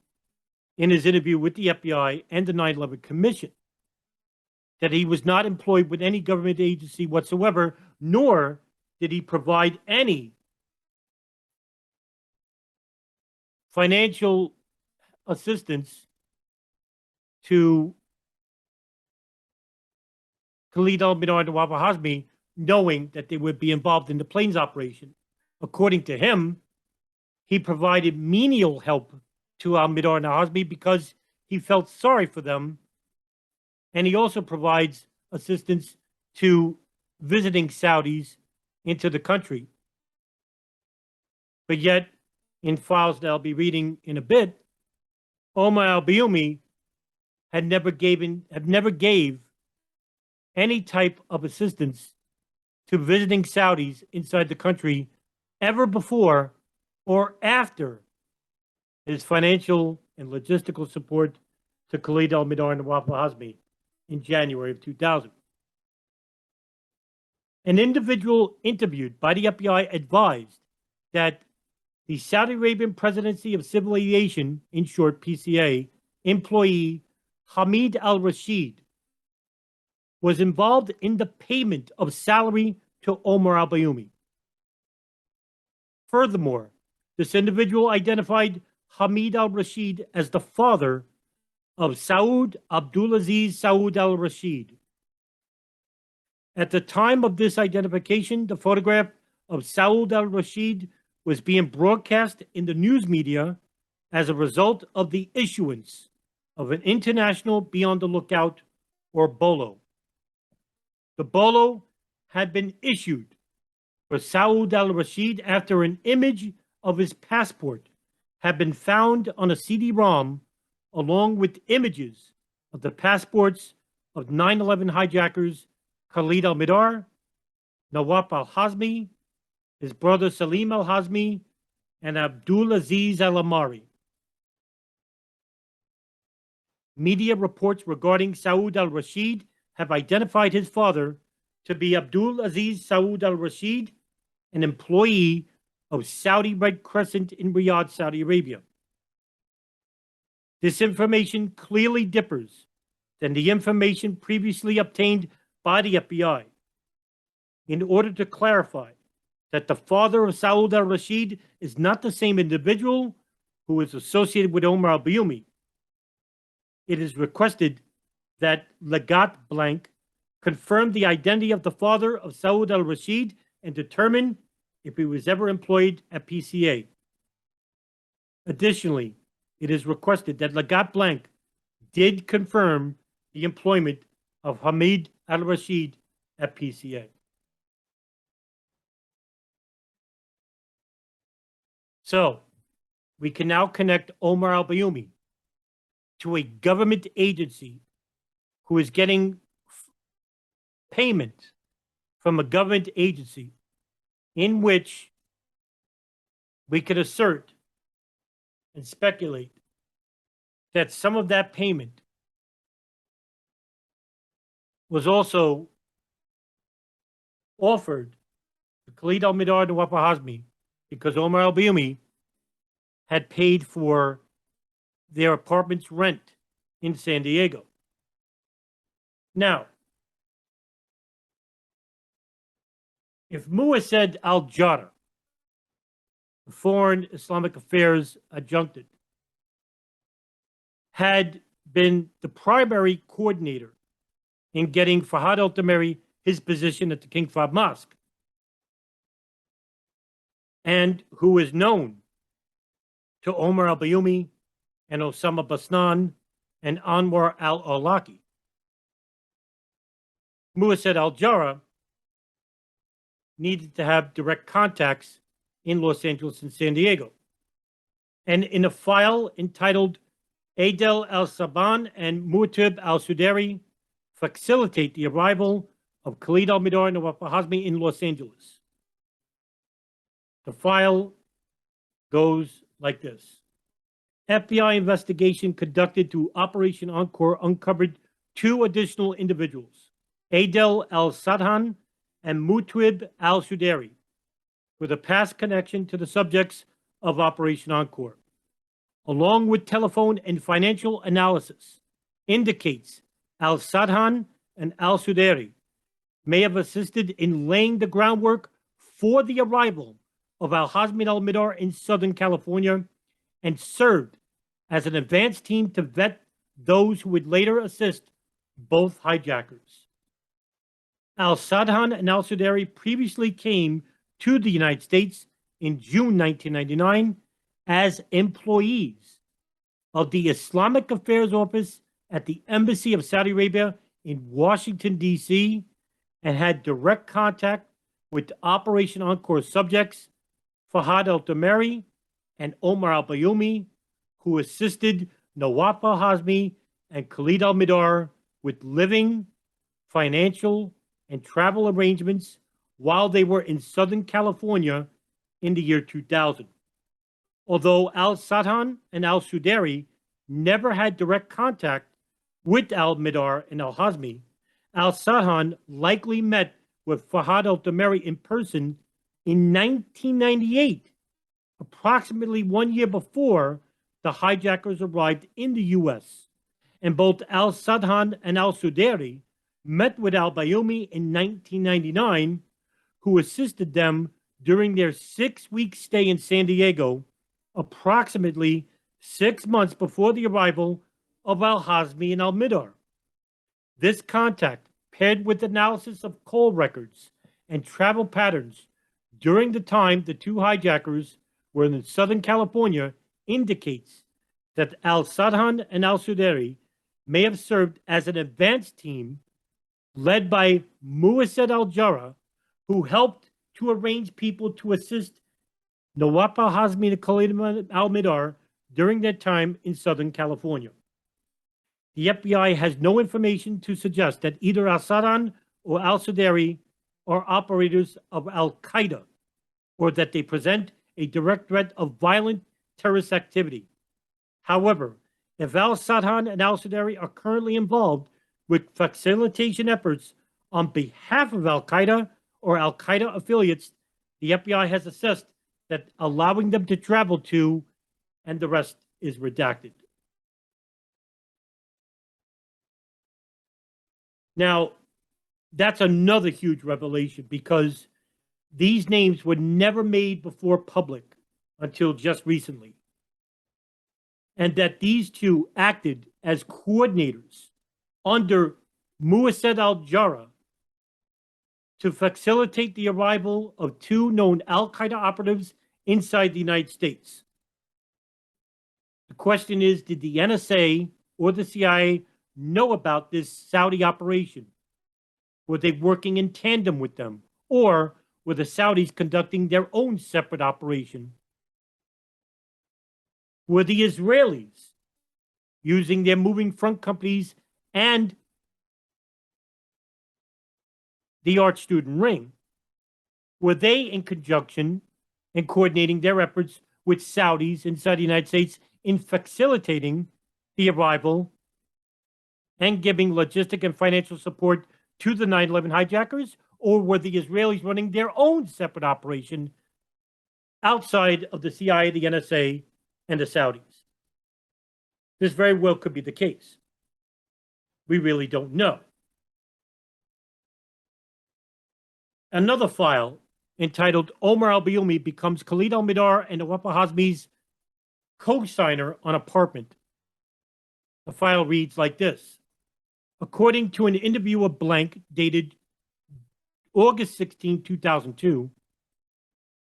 in his interview with the FBI and the 9/11 Commission that he was not employed with any government agency whatsoever, nor did he provide any financial assistance to Khalid al-Mihdhar and Nawaf al-Hazmi, knowing that they would be involved in the planes operation. According to him, he provided menial help to al-Mihdhar and al-Hazmi because he felt sorry for them, and he also provides assistance to visiting Saudis into the country. But yet, in files that I'll be reading in a bit, Omar al-Bayoumi never gave any type of assistance to visiting Saudis inside the country ever before or after his financial and logistical support to Khalid al-Mihdhar and Nawaf al-Hazmi in January of 2000. An individual interviewed by the FBI advised that the Saudi Arabian Presidency of Civil Aviation, in short PCA, employee Hamid al-Rashid was involved in the payment of salary to Omar al-Bayoumi. Furthermore, this individual identified Hamid al-Rashid as the father of Saud Abdulaziz Saud al-Rashid. At the time of this identification, the photograph of Saud al-Rashid was being broadcast in the news media as a result of the issuance of an International Be on the Lookout, or BOLO. The BOLO had been issued for Saud al-Rashid after an image of his passport had been found on a CD-ROM along with images of the passports of 9/11 hijackers Khalid al-Mihdhar, Nawaf al-Hazmi, his brother Salim al-Hazmi, and Abdul Aziz al-Amari. Media reports regarding Saud al-Rashid have identified his father to be Abdul Aziz Saud al-Rashid, an employee of Saudi Red Crescent in Riyadh, Saudi Arabia. This information clearly differs than the information previously obtained by the FBI. In order to clarify that the father of Saud al-Rashid is not the same individual who is associated with Omar al-Bayoumi, it is requested that Legat Blank confirm the identity of the father of Saud al-Rashid and determine if he was ever employed at PCA. Additionally, it is requested that Legat Blank did confirm the employment of Hamid al-Rashid at PCA. So, we can now connect Omar al-Bayoumi to a government agency who is getting payment from a government agency in which we could assert and speculate that some of that payment was also offered to Khalid al-Mihdhar and Nawaf al-Hazmi because Omar al-Bayoumi had paid for their apartment's rent in San Diego. Now, if Muassed al-Jarrah, the Foreign Islamic Affairs adjutant, had been the primary coordinator in getting Fahad al-Tameri his position at the King Fahd Mosque, and who is known to Omar al-Bayoumi and Osama Basnan and Anwar al-Awlaki, Muassed al-Jarrah needed to have direct contacts in Los Angeles and San Diego. and in a file entitled Adel al-Saban and Mu'tib al-Suderi facilitate the arrival of Khalid al-Mihdhar and Nawaf al-Hazmi in Los Angeles. The file goes like this. FBI investigation conducted through Operation Encore uncovered 2 additional individuals, Adel al-Sadhan and Mu'tib al-Suderi, with a past connection to the subjects of Operation Encore, along with telephone and financial analysis, indicates al-Sadhan and al-Suderi may have assisted in laying the groundwork for the arrival of al-Hazmi and al-Mihdhar in Southern California and served as an advance team to vet those who would later assist both hijackers. Al-Sadhan and al-Suderi previously came to the United States in June 1999 as employees of the Islamic Affairs Office at the Embassy of Saudi Arabia in Washington, D.C., and had direct contact with Operation Encore subjects Fahad al-Damari and Omar al-Bayoumi, who assisted Nawaf al-Hazmi and Khalid al-Mihdhar with living, financial, and travel arrangements while they were in Southern California in the year 2000. Although al-Sadhan and al-Suderi never had direct contact with al-Mihdhar and al-Hazmi, al-Sadhan likely met with Fahad al-Damari in person in 1998, approximately 1 year before the hijackers arrived in the U.S. And both al-Sadhan and al-Suderi met with al-Bayoumi in 1999, who assisted them during their 6-week stay in San Diego, approximately 6 months before the arrival of al-Hazmi and al-Mihdhar. This contact, paired with analysis of call records and travel patterns during the time the 2 hijackers were in Southern California, indicates that al-Sadhan and al-Suderi may have served as an advance team led by Muassad al-Jarrah, who helped to arrange people to assist Nawaf al-Hazmi and Khalid al-Mihdhar during their time in Southern California. The FBI has no information to suggest that either al-Sadhan or al-Suderi are operators of al-Qaeda, or that they present a direct threat of violent terrorist activity. However, if al-Sadhan and al-Suderi are currently involved with facilitation efforts on behalf of al-Qaeda or al-Qaeda affiliates, the FBI has assessed that allowing them to travel to, and the rest is redacted. Now, that's another huge revelation, because these names were never made before public until just recently. And that these 2 acted as coordinators under Muassad al-Jarrah to facilitate the arrival of 2 known al-Qaeda operatives inside the United States. The question is, did the NSA or the CIA know about this Saudi operation? Were they working in tandem with them? Or were the Saudis conducting their own separate operation? Were the Israelis using their moving front companies and the Art Student Ring? Were they in conjunction and coordinating their efforts with Saudis inside the United States in facilitating the arrival and giving logistic and financial support to the 9/11 hijackers? Or were the Israelis running their own separate operation outside of the CIA, the NSA, and the Saudis? This very well could be the case. We really don't know. Another file entitled Omar al-Bayoumi becomes Khalid al-Mihdhar and Nawaf al-Hazmi's co-signer on apartment. The file reads like this. According to an interview of Blank dated August 16, 2002,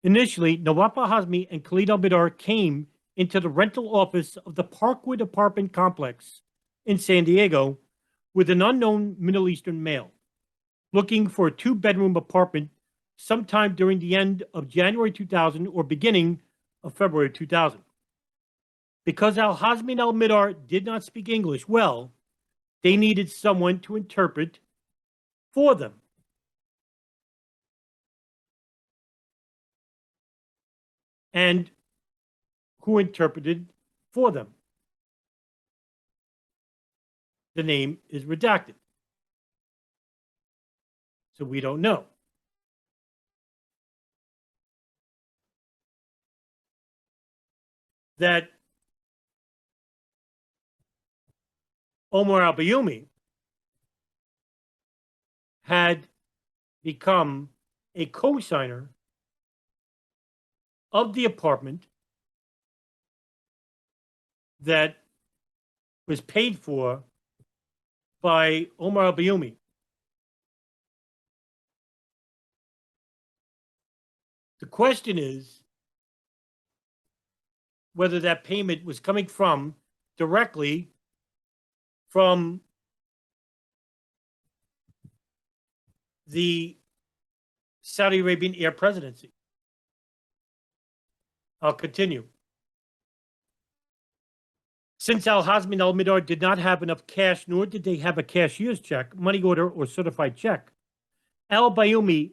initially, Nawaf al-Hazmi and Khalid al-Mihdhar came into the rental office of the Parkwood apartment complex in San Diego with an unknown Middle Eastern male, looking for a 2-bedroom apartment sometime during the end of January 2000 or beginning of February 2000. Because al-Hazmi and al-Midar did not speak English well, they needed someone to interpret for them. And who interpreted for them? The name is redacted. So we don't know. That Omar al-Bayoumi had become a co-signer of the apartment that was paid for by Omar al-Bayoumi. The question is whether that payment was coming from directly from the Saudi Arabian heir presidency. I'll continue. Since al-Hazmi and al-Midar did not have enough cash, nor did they have a cashier's check, money order, or certified check, al-Bayoumi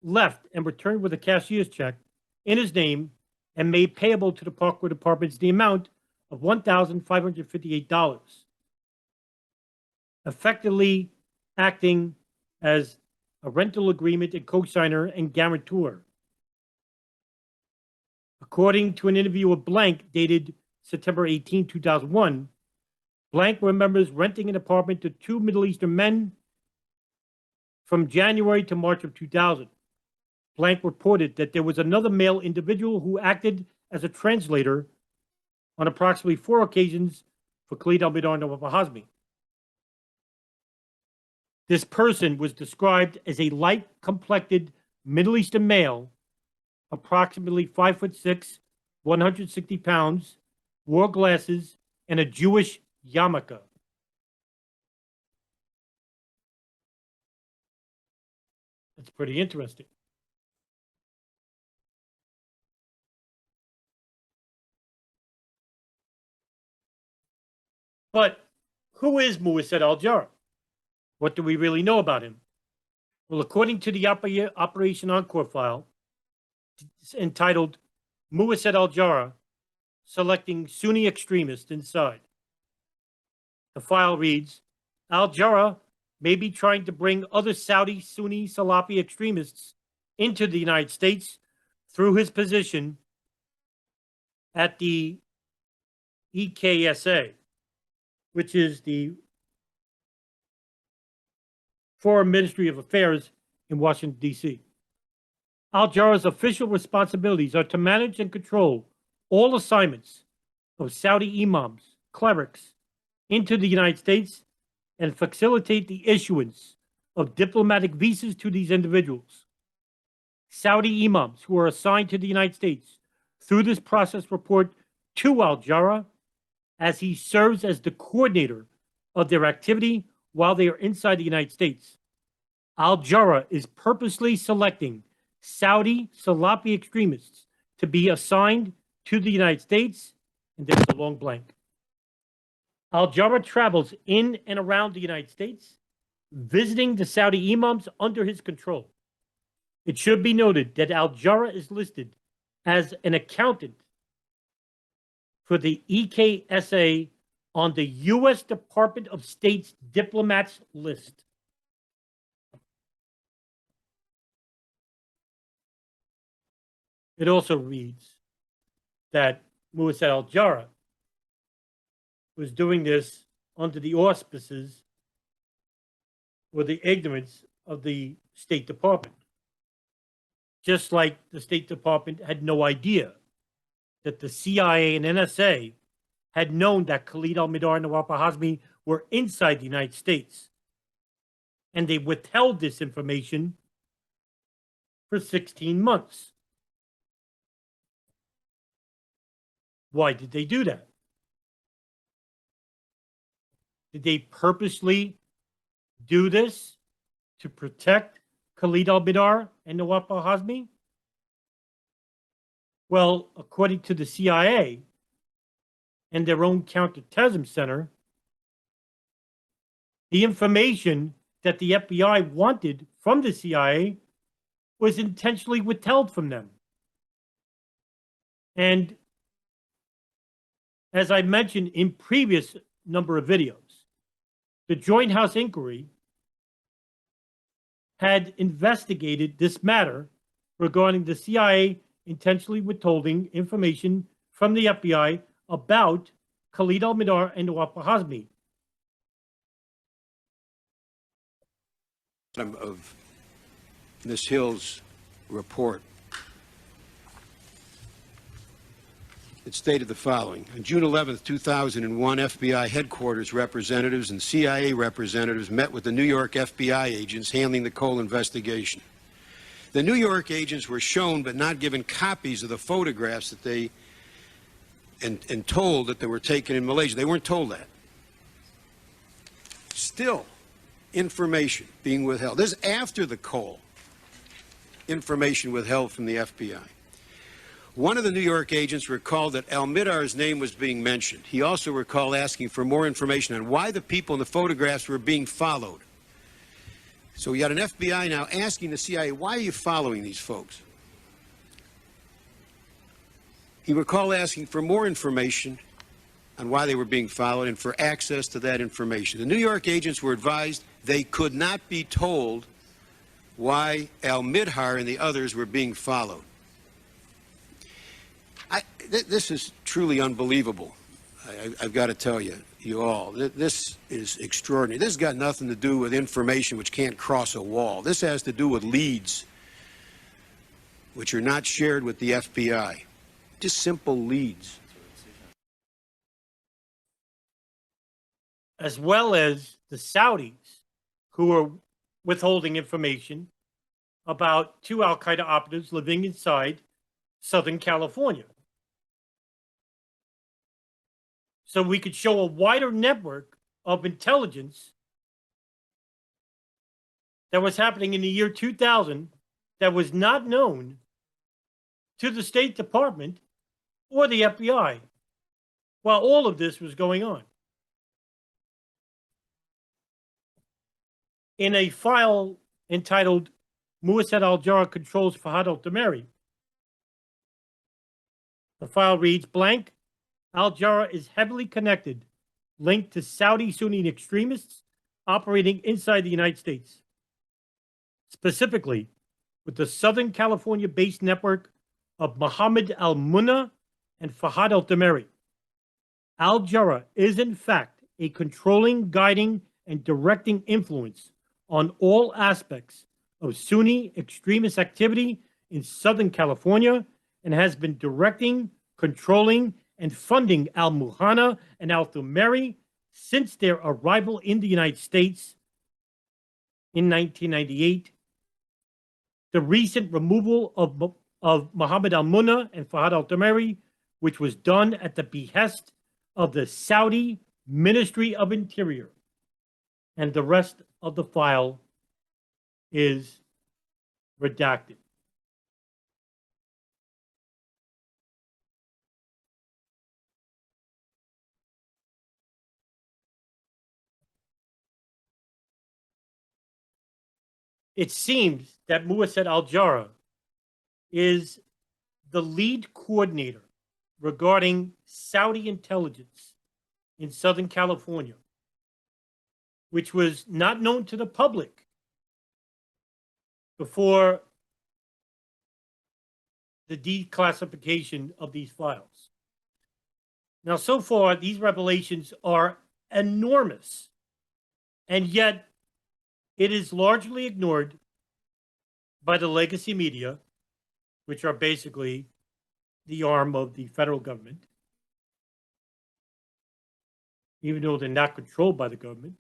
left and returned with a cashier's check in his name and made payable to the Parkwood Apartments the amount of $1,558, effectively acting as a rental agreement and co-signer and guarantor. According to an interview with Blank dated September 18, 2001, Blank remembers renting an apartment to two Middle Eastern men from January to March of 2000. Blank reported that there was another male individual who acted as a translator on approximately 4 occasions for Khalid al-Midar and Nawaf al-Hazmi. This person was described as a light-complected Middle Eastern male, approximately 5'6", 160 pounds, wore glasses, and a Jewish yarmulke. That's pretty interesting. But who is Muwasset al-Jarrah? What do we really know about him? Well, according to the Operation Encore file, it's entitled Muwasset al-Jarrah, Selecting Sunni Extremists Inside. The file reads, al-Jarrah may be trying to bring other Saudi Sunni Salafi extremists into the United States through his position at the EKSA, which is the Foreign Ministry of Affairs in Washington, D.C. Al-Jarrah's official responsibilities are to manage and control all assignments of Saudi imams, clerics, into the United States and facilitate the issuance of diplomatic visas to these individuals. Saudi imams who are assigned to the United States through this process report to al-Jarrah as he serves as the coordinator of their activity while they are inside the United States. Al-Jarrah is purposely selecting Saudi Salafi extremists to be assigned to the United States, and there's a long blank. Al-Jarrah travels in and around the United States, visiting the Saudi imams under his control. It should be noted that Al-Jarrah is listed as an accountant for the EKSA on the U.S. Department of State's diplomats list. It also reads that Muwasset al-Jarrah was doing this under the auspices or the ignorance of the State Department. Just like the State Department had no idea that the CIA and NSA had known that Khalid al-Midar and Nawaf al-Hazmi were inside the United States. And they withheld this information for 16 months. Why did they do that? Did they purposely do this to protect Khalid al-Midar and Nawaf al-Hazmi? Well, according to the CIA and their own counterterrorism center, the information that the FBI wanted from the CIA was intentionally withheld from them. And as I mentioned in previous number of videos, the Joint House Inquiry had investigated this matter regarding the CIA intentionally withholding information from the FBI about Khalid al-Mihdhar and Nawaf al-Hazmi. Of Ms. Hill's report, it stated the following. On June 11, 2001, FBI headquarters representatives and CIA representatives met with the New York FBI agents handling the Cole investigation. The New York agents were shown but not given copies of the photographs that they and told that they were taken in Malaysia. They weren't told that. Still, information being withheld. This is after the Cole. Information withheld from the FBI. One of the New York agents recalled that al-Mihdhar's name was being mentioned. He also recalled asking for more information on why the people in the photographs were being followed. So we got an FBI now asking the CIA, why are you following these folks? He recalled asking for more information on why they were being followed and for access to that information. The New York agents were advised they could not be told why al-Mihdhar and the others were being followed. This is truly unbelievable. I've got to tell you all, this is extraordinary. This has got nothing to do with information which can't cross a wall. This has to do with leads which are not shared with the FBI. Just simple leads. As well as the Saudis, who are withholding information about two al-Qaeda operatives living inside Southern California. So we could show a wider network of intelligence that was happening in the year 2000 that was not known to the State Department or the FBI while all of this was going on. In a file entitled Muassad al-Jarrah Controls Fahad al-Tamari, the file reads, blank, al-Jarrah is heavily connected, linked to Saudi Sunni extremists operating inside the United States, specifically with the Southern California-based network of Mohammed al-Munna and Fahad al-Tamari. Al-Jarrah is in fact a controlling, guiding, and directing influence on all aspects of Sunni extremist activity in Southern California and has been directing, controlling, and funding al-Muhanna and al-Thumari since their arrival in the United States in 1998. The recent removal of Mohammed al-Munna and Fahad al-Tamari, which was done at the behest of the Saudi Ministry of Interior. And the rest of the file is redacted. It seems that Muassad al-Jarrah is the lead coordinator regarding Saudi intelligence in Southern California, which was not known to the public before the declassification of these files. Now, so far, these revelations are enormous, and yet it is largely ignored by the legacy media, which are basically the arm of the federal government, even though they're not controlled by the government,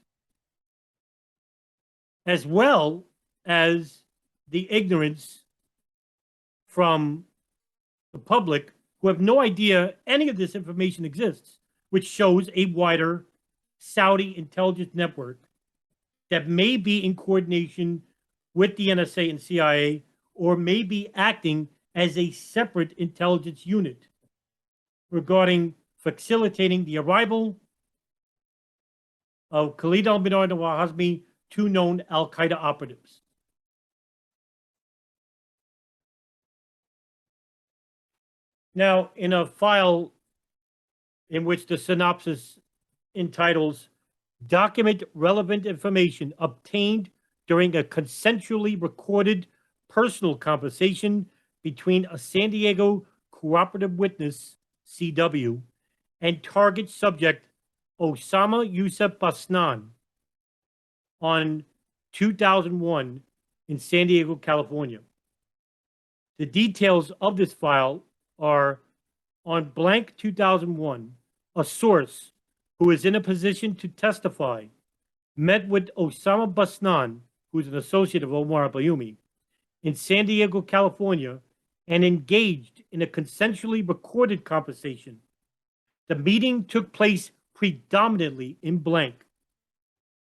as well as the ignorance from the public who have no idea any of this information exists, which shows a wider Saudi intelligence network that may be in coordination with the NSA and CIA, or may be acting as a separate intelligence unit regarding facilitating the arrival of Khalid al-Mihdhar and al-Hazmi, two known al-Qaeda operatives. Now, in a file in which the synopsis entitles "Document Relevant Information Obtained During a Consensually Recorded Personal Conversation Between a San Diego Cooperative Witness, CW, and Target Subject Osama Yusuf Basnan on 2001 in San Diego, California." The details of this file are: on blank 2001, a source who is in a position to testify met with Osama Basnan, who is an associate of Omar al-Bayoumi, in San Diego, California, and engaged in a consensually recorded conversation. The meeting took place predominantly in blank.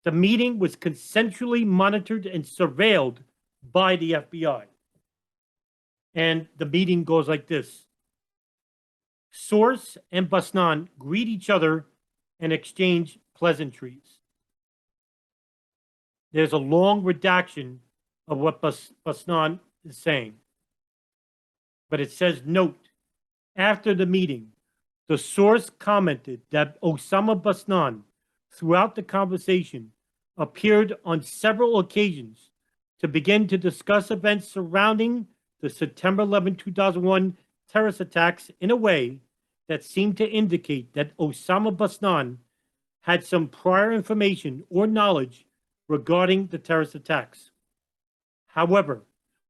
The meeting was consensually monitored and surveilled by the FBI. And the meeting goes like this. Source and Basnan greet each other and exchange pleasantries. There's a long redaction of what Basnan is saying. But it says, note, after the meeting, the source commented that Osama Basnan, throughout the conversation, appeared on several occasions to begin to discuss events surrounding the September 11, 2001 terrorist attacks in a way that seemed to indicate that Osama Basnan had some prior information or knowledge regarding the terrorist attacks. However,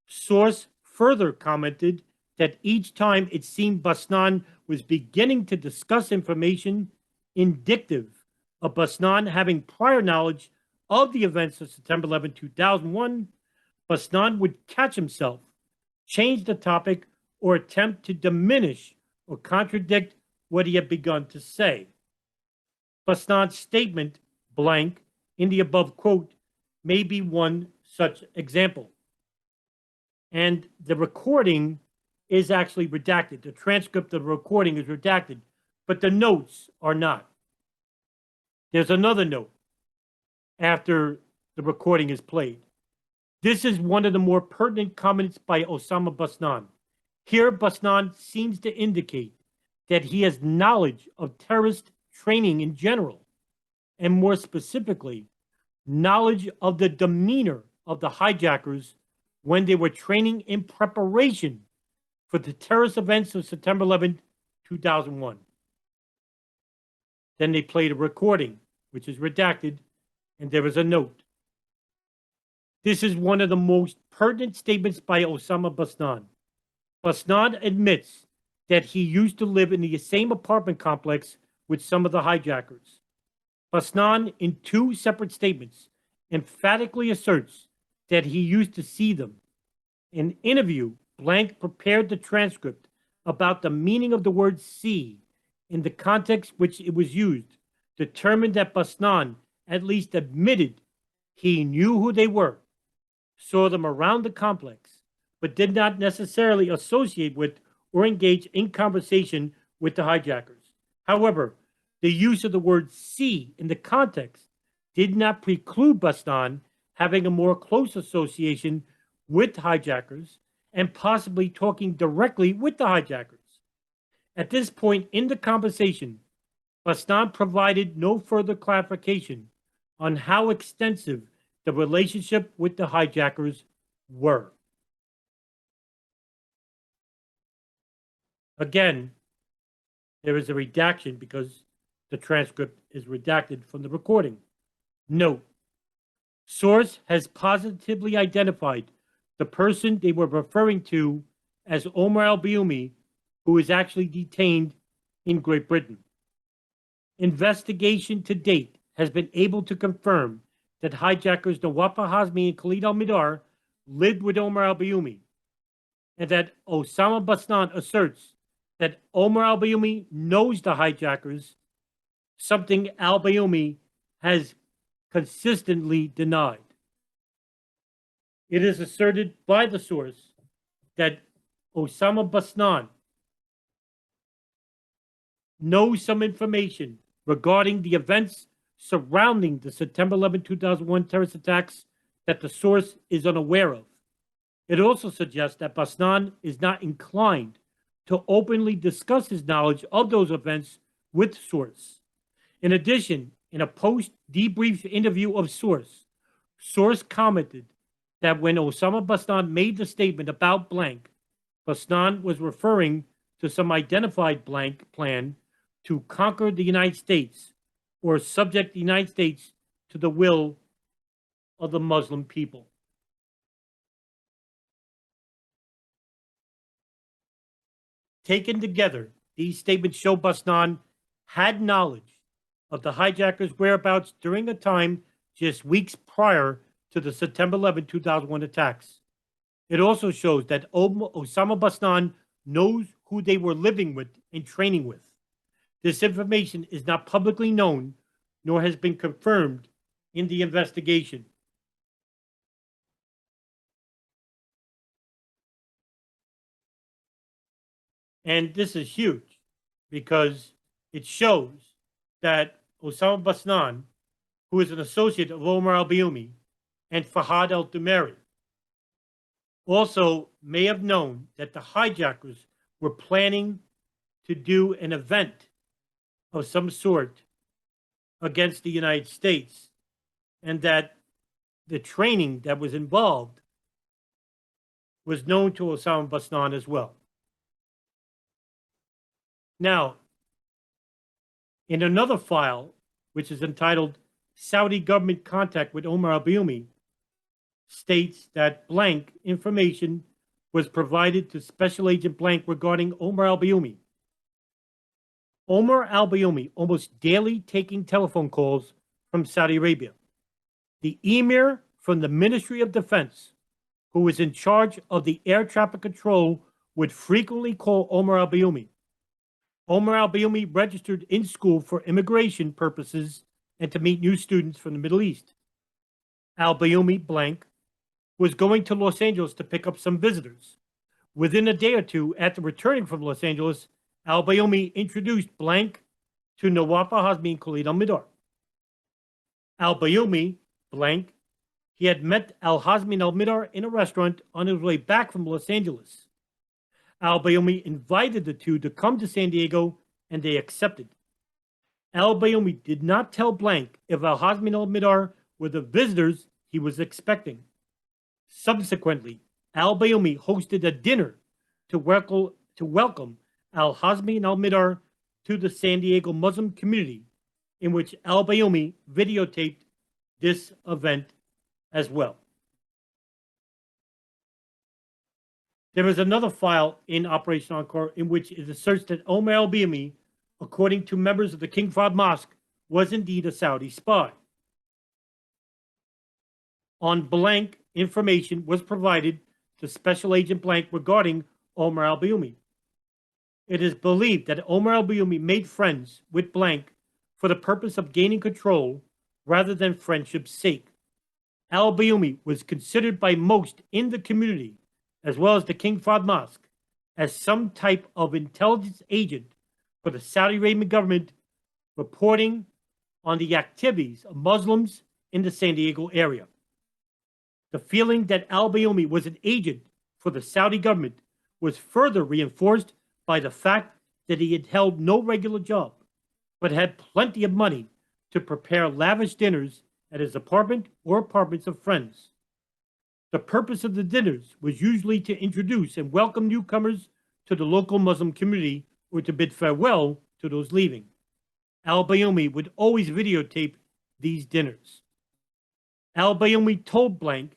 source further commented that each time it seemed Basnan was beginning to discuss information indicative of Basnan having prior knowledge of the events of September 11, 2001, Basnan would catch himself, change the topic, or attempt to diminish or contradict what he had begun to say. Basnan's statement, blank, in the above quote, may be one such example. And the recording is actually redacted. The transcript of the recording is redacted, but the notes are not. There's another note after the recording is played. This is one of the more pertinent comments by Osama Basnan. Here, Basnan seems to indicate that he has knowledge of terrorist training in general, and more specifically, knowledge of the demeanor of the hijackers when they were training in preparation for the terrorist events of September 11, 2001. Then they played a recording, which is redacted, and there is a note. This is one of the most pertinent statements by Osama Basnan. Basnan admits that he used to live in the same apartment complex with some of the hijackers. Basnan, in two separate statements, emphatically asserts that he used to see them. In interview, blank prepared the transcript about the meaning of the word see in the context which it was used, determined that Basnan at least admitted he knew who they were, saw them around the complex, but did not necessarily associate with or engage in conversation with the hijackers. However, the use of the word see in the context did not preclude Basnan having a more close association with hijackers and possibly talking directly with the hijackers. At this point in the conversation, Basnan provided no further clarification on how extensive the relationship with the hijackers were. Again, there is a redaction because the transcript is redacted from the recording. Note, source has positively identified the person they were referring to as Omar al-Bayoumi, who is actually detained in Great Britain. Investigation to date has been able to confirm that hijackers Nawaf al-Hazmi and Khalid al-Mihdhar lived with Omar al-Bayoumi, and that Osama Basnan asserts that Omar al-Bayoumi knows the hijackers, something al-Bayoumi has consistently denied. It is asserted by the source that Osama Basnan knows some information regarding the events surrounding the September 11, 2001 terrorist attacks that the source is unaware of. It also suggests that Basnan is not inclined to openly discuss his knowledge of those events with source. In addition, in a post-debrief interview of source commented that when Osama Basnan made the statement about blank, Basnan was referring to some identified blank plan to conquer the United States or subject the United States to the will of the Muslim people. Taken together, these statements show Basnan had knowledge of the hijackers' whereabouts during a time just weeks prior to the September 11, 2001 attacks. It also shows that Osama Basnan knows who they were living with and training with. This information is not publicly known, nor has been confirmed in the investigation. And this is huge because it shows that Osama Basnan, who is an associate of Omar al-Bayoumi and Fahad al-Dumeri, also may have known that the hijackers were planning to do an event of some sort against the United States, and that the training that was involved was known to Osama Basnan as well. Now, in another file, which is entitled Saudi Government Contact with Omar al-Bayoumi, states that blank information was provided to Special Agent blank regarding Omar al-Bayoumi. Omar al-Bayoumi almost daily taking telephone calls from Saudi Arabia. The emir from the Ministry of Defense, who was in charge of the air traffic control, would frequently call Omar al-Bayoumi. Omar al-Bayoumi registered in school for immigration purposes and to meet new students from the Middle East. Al-Bayoumi blank was going to Los Angeles to pick up some visitors. Within a day or two after returning from Los Angeles, al-Bayoumi introduced blank to Nawaf al-Hazmi and Khalid al-Mihdhar. Al-Bayoumi blank, he had met al-Hazmi and al-Mihdhar in a restaurant on his way back from Los Angeles. Al-Bayoumi invited the two to come to San Diego, and they accepted. Al-Bayoumi did not tell blank if al-Hazmi and al-Mihdhar were the visitors he was expecting. Subsequently, al-Bayoumi hosted a dinner to welcome al-Hazmi and al-Mihdhar to the San Diego Muslim community, in which al-Bayoumi videotaped this event as well. There is another file in Operation Encore in which it asserts that Omar al-Bayoumi, according to members of the King Fahd Mosque, was indeed a Saudi spy. On blank, information was provided to Special Agent blank regarding Omar al-Bayoumi. It is believed that Omar al-Bayoumi made friends with blank for the purpose of gaining control rather than friendship's sake. Al-Bayoumi was considered by most in the community, as well as the King Fahd Mosque, as some type of intelligence agent for the Saudi Arabian government, reporting on the activities of Muslims in the San Diego area. The feeling that al-Bayoumi was an agent for the Saudi government was further reinforced by the fact that he had held no regular job, but had plenty of money to prepare lavish dinners at his apartment or apartments of friends. The purpose of the dinners was usually to introduce and welcome newcomers to the local Muslim community or to bid farewell to those leaving. Al-Bayoumi would always videotape these dinners. Al-Bayoumi told blank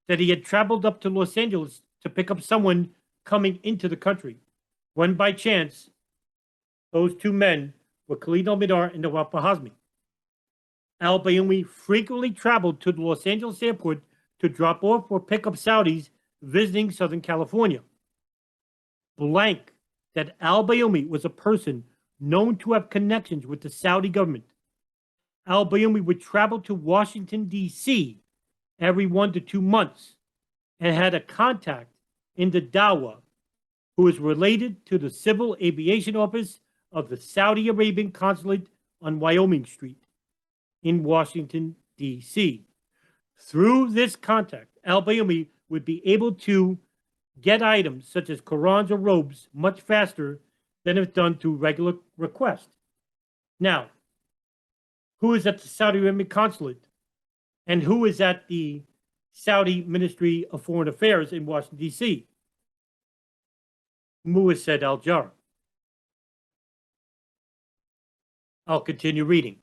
that he had traveled up to Los Angeles to pick up someone coming into the country, when by chance, those two men were Khalid al-Mihdhar and Nawaf al-Hazmi. Al-Bayoumi frequently traveled to the Los Angeles airport to drop off or pick up Saudis visiting Southern California. Blank that al-Bayoumi was a person known to have connections with the Saudi government. Al-Bayoumi would travel to Washington, D.C. every 1 to 2 months and had a contact in the Dawa who is related to the Civil Aviation Office of the Saudi Arabian consulate on Wyoming Street in Washington, D.C. Through this contact, al-Bayoumi would be able to get items such as Qurans or robes much faster than if done through regular request. Now, who is at the Saudi Arabian consulate and who is at the Saudi Ministry of Foreign Affairs in Washington, D.C.? Muwased al-Jarrah. I'll continue reading.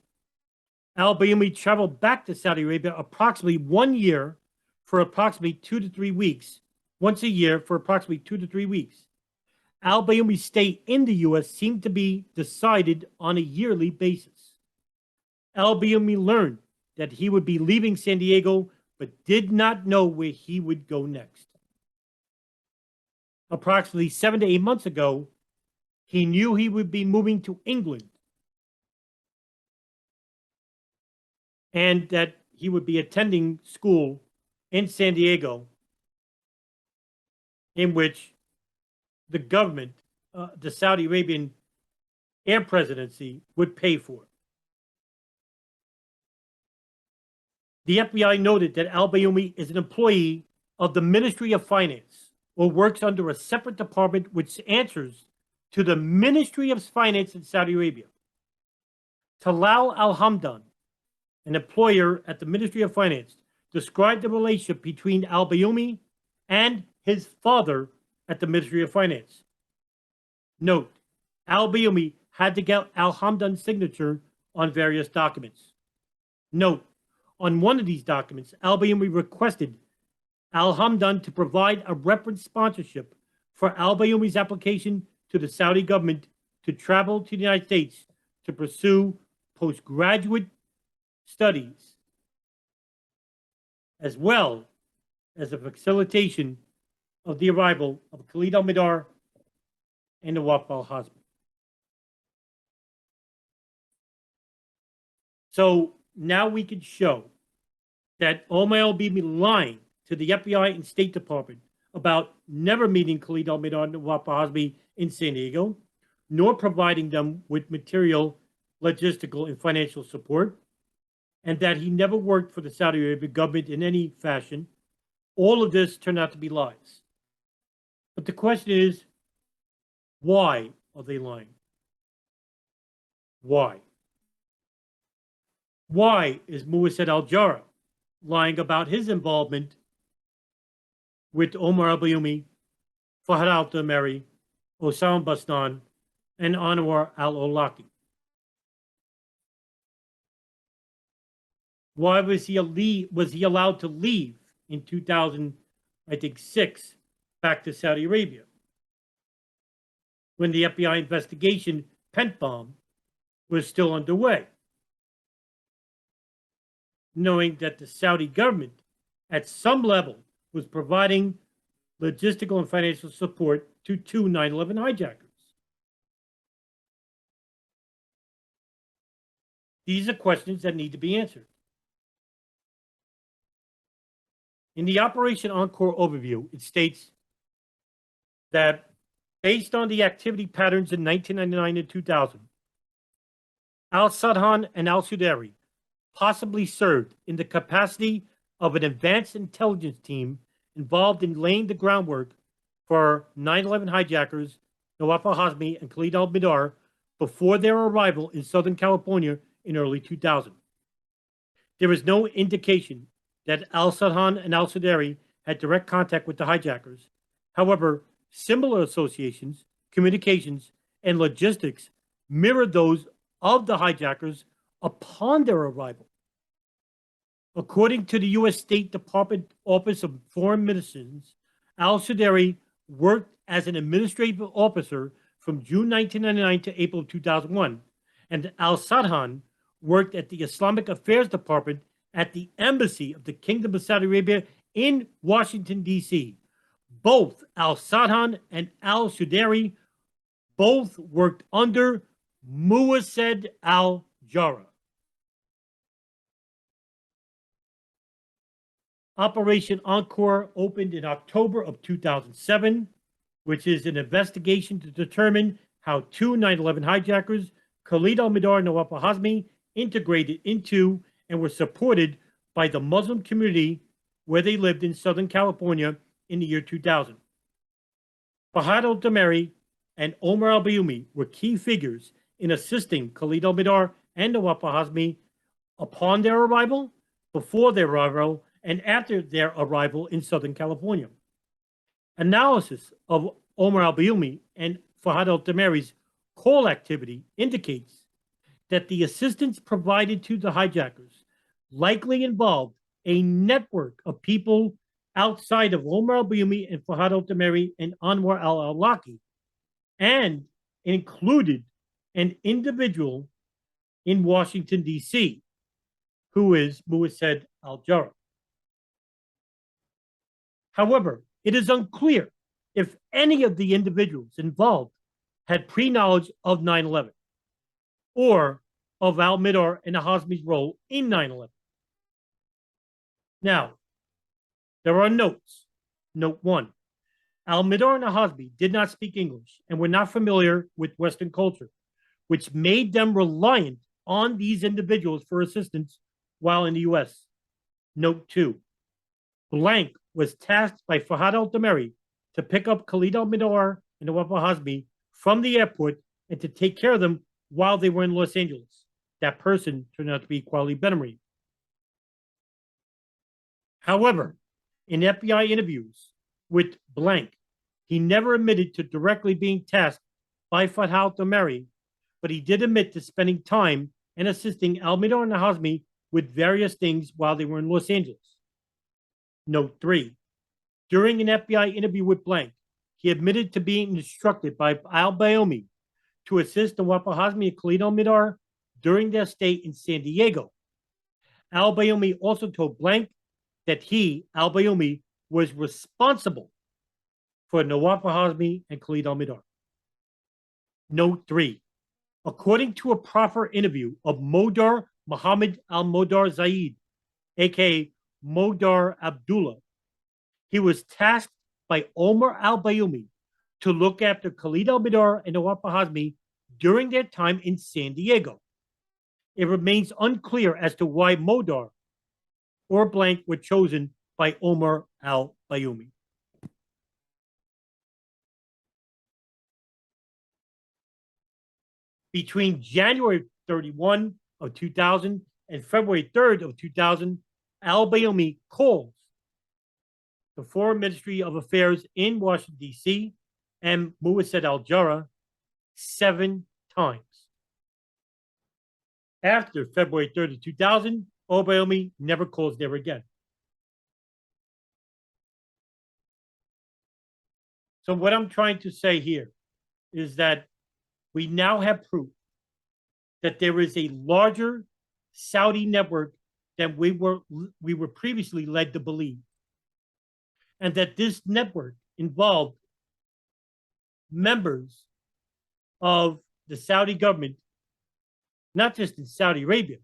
Al-Bayoumi traveled back to Saudi Arabia approximately 1 year for approximately 2 to 3 weeks, once a year for approximately 2 to 3 weeks. Al-Bayoumi's stay in the U.S. seemed to be decided on a yearly basis. Al-Bayoumi learned that he would be leaving San Diego, but did not know where he would go next. Approximately 7 to 8 months ago, he knew he would be moving to England and that he would be attending school in San Diego, in which the government, the Saudi Arabian Air Presidency, would pay for. The FBI noted that al-Bayoumi is an employee of the Ministry of Finance, or works under a separate department which answers to the Ministry of Finance in Saudi Arabia. Talal al-Hamdan, an employer at the Ministry of Finance, described the relationship between al-Bayoumi and his father at the Ministry of Finance. Note, al-Bayoumi had to get al-Hamdan's signature on various documents. Note, on one of these documents, al-Bayoumi requested al-Hamdan to provide a reference sponsorship for al-Bayoumi's application to the Saudi government to travel to the United States to pursue postgraduate studies, as well as the facilitation of the arrival of Khalid al-Mihdhar and Nawaf al-Hazmi. So now we can show that Omar al-Bayoumi lying to the FBI and State Department about never meeting Khalid al-Mihdhar and Nawaf al-Hazmi in San Diego, nor providing them with material, logistical, and financial support, and that he never worked for the Saudi Arabian government in any fashion. All of this turned out to be lies. But the question is, why are they lying? Why? Why is Muwased al-Jarrah lying about his involvement with Omar al-Bayoumi, Fahad al-Tameri, Osama Basnan, and Anwar al-Awlaki? Why was he allowed to leave in 2006 back to Saudi Arabia when the FBI investigation, PENTTBOM, was still underway, knowing that the Saudi government at some level was providing logistical and financial support to 2 9/11 hijackers? These are questions that need to be answered. In the Operation Encore overview, it states that based on the activity patterns in 1999 and 2000, al-Sadhan and al-Sudari possibly served in the capacity of an advanced intelligence team involved in laying the groundwork for 9/11 hijackers, Nawaf al-Hazmi and Khalid al-Mihdhar, before their arrival in Southern California in early 2000. There is no indication that al-Sadhan and al-Sudari had direct contact with the hijackers. However, similar associations, communications, and logistics mirrored those of the hijackers upon their arrival. According to the U.S. State Department Office of Foreign Ministers, al-Sudari worked as an administrative officer from June 1999 to April 2001, and al-Sadhan worked at the Islamic Affairs Department at the Embassy of the Kingdom of Saudi Arabia in Washington, D.C. Both al-Sadhan and al-Sudari both worked under Muwased al-Jarrah. Operation Encore opened in October of 2007, which is an investigation to determine how two 9/11 hijackers, Khalid al-Mihdhar and Nawaf al-Hazmi, integrated into and were supported by the Muslim community where they lived in Southern California in the year 2000. Fahad al-Dameri and Omar al-Bayoumi were key figures in assisting Khalid al-Mihdhar and Nawaf al-Hazmi upon their arrival, before their arrival, and after their arrival in Southern California. Analysis of Omar al-Bayoumi and Fahad al-Dameri's call activity indicates that the assistance provided to the hijackers likely involved a network of people outside of Omar al-Bayoumi and Fahad al-Dameri and Anwar al-Awlaki, and included an individual in Washington, D.C., who is Muwahid al-Jarrah. However, it is unclear if any of the individuals involved had pre-knowledge of 9/11 or of al-Mihdhar and al-Hazmi's role in 9/11. Now, there are notes. Note 1. Al-Mihdhar and al-Hazmi did not speak English and were not familiar with Western culture, which made them reliant on these individuals for assistance while in the U.S. Note 2. Blank was tasked by Fahad al-Dameri to pick up Khalid al-Mihdhar and Nawaf al-Hazmi from the airport and to take care of them while they were in Los Angeles. That person turned out to be Kweli Benemri. However, in FBI interviews with Blank, he never admitted to directly being tasked by Fahad al-Dameri, but he did admit to spending time and assisting al-Mihdhar and al-Hazmi with various things while they were in Los Angeles. Note 3. During an FBI interview with Blank, he admitted to being instructed by al-Bayoumi to assist Nawaf al-Hazmi and Khalid al-Mihdhar during their stay in San Diego. Al-Bayoumi also told Blank that he, al-Bayoumi, was responsible for Nawaf al-Hazmi and Khalid al-Mihdhar. Note 3. According to a proffer interview of Modar Muhammad al-Modar Zaid, aka Modar Abdullah, he was tasked by Omar al-Bayoumi to look after Khalid al-Mihdhar and Nawaf al-Hazmi during their time in San Diego. It remains unclear as to why Modar or Blank were chosen by Omar al-Bayoumi. Between January 31 of 2000 and February 3rd of 2000, al-Bayoumi calls the Foreign Ministry of Affairs in Washington, D.C. and Muwahid al-Jarrah 7 times. After February 3rd of 2000, al-Bayoumi never calls there again. So what I'm trying to say here is that we now have proof that there is a larger Saudi network than we were previously led to believe, and that this network involved members of the Saudi government, not just in Saudi Arabia,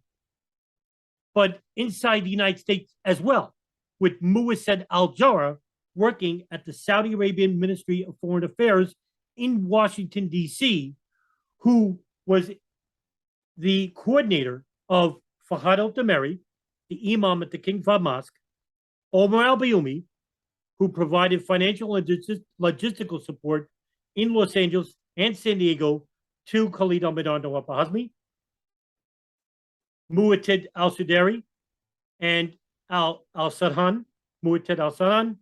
but inside the United States as well, with Muwahid al-Jarrah working at the Saudi Arabian Ministry of Foreign Affairs in Washington, D.C., who was the coordinator of Fahad al-Dameri, the imam at the King Fahd Mosque, Omar al-Bayoumi, who provided financial and logistical support in Los Angeles and San Diego to Khalid al-Mihdhar and Nawaf al-Hazmi, Muwahid al-Sudari and al-Sarhan, Muwahid al-Sarhan,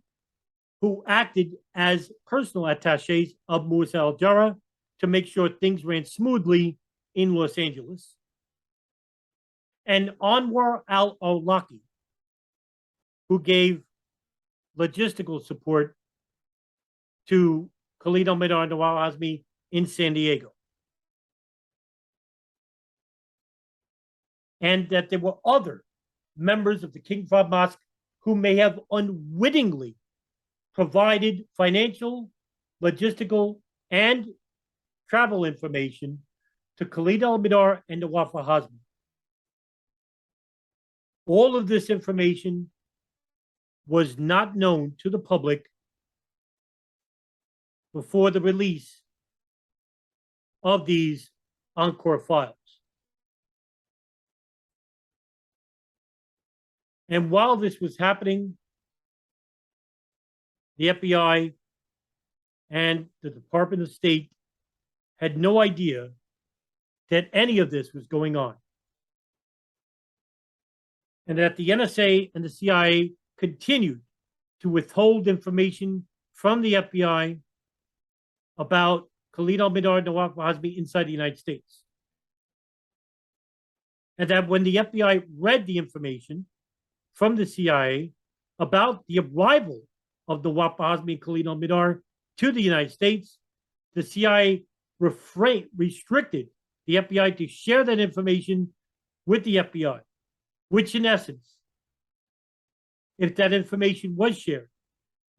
who acted as personal attaches of Muwahid al-Jarrah to make sure things ran smoothly in Los Angeles, and Anwar al-Awlaki, who gave logistical support to Khalid al-Mihdhar and Nawaf al-Hazmi in San Diego. And that there were other members of the King Fahd Mosque who may have unwittingly provided financial, logistical, and travel information to Khalid al-Mihdhar and Nawaf al-Hazmi. All of this information was not known to the public before the release of these Encore files. And while this was happening, the FBI and the Department of State had no idea that any of this was going on. And that the NSA and the CIA continued to withhold information from the FBI about Khalid al-Mihdhar and Nawaf al-Hazmi inside the United States. And that when the FBI read the information from the CIA about the arrival of Nawaf al-Hazmi and Khalid al-Mihdhar to the United States, the CIA restricted the FBI to share that information with the FBI, which in essence, if that information was shared,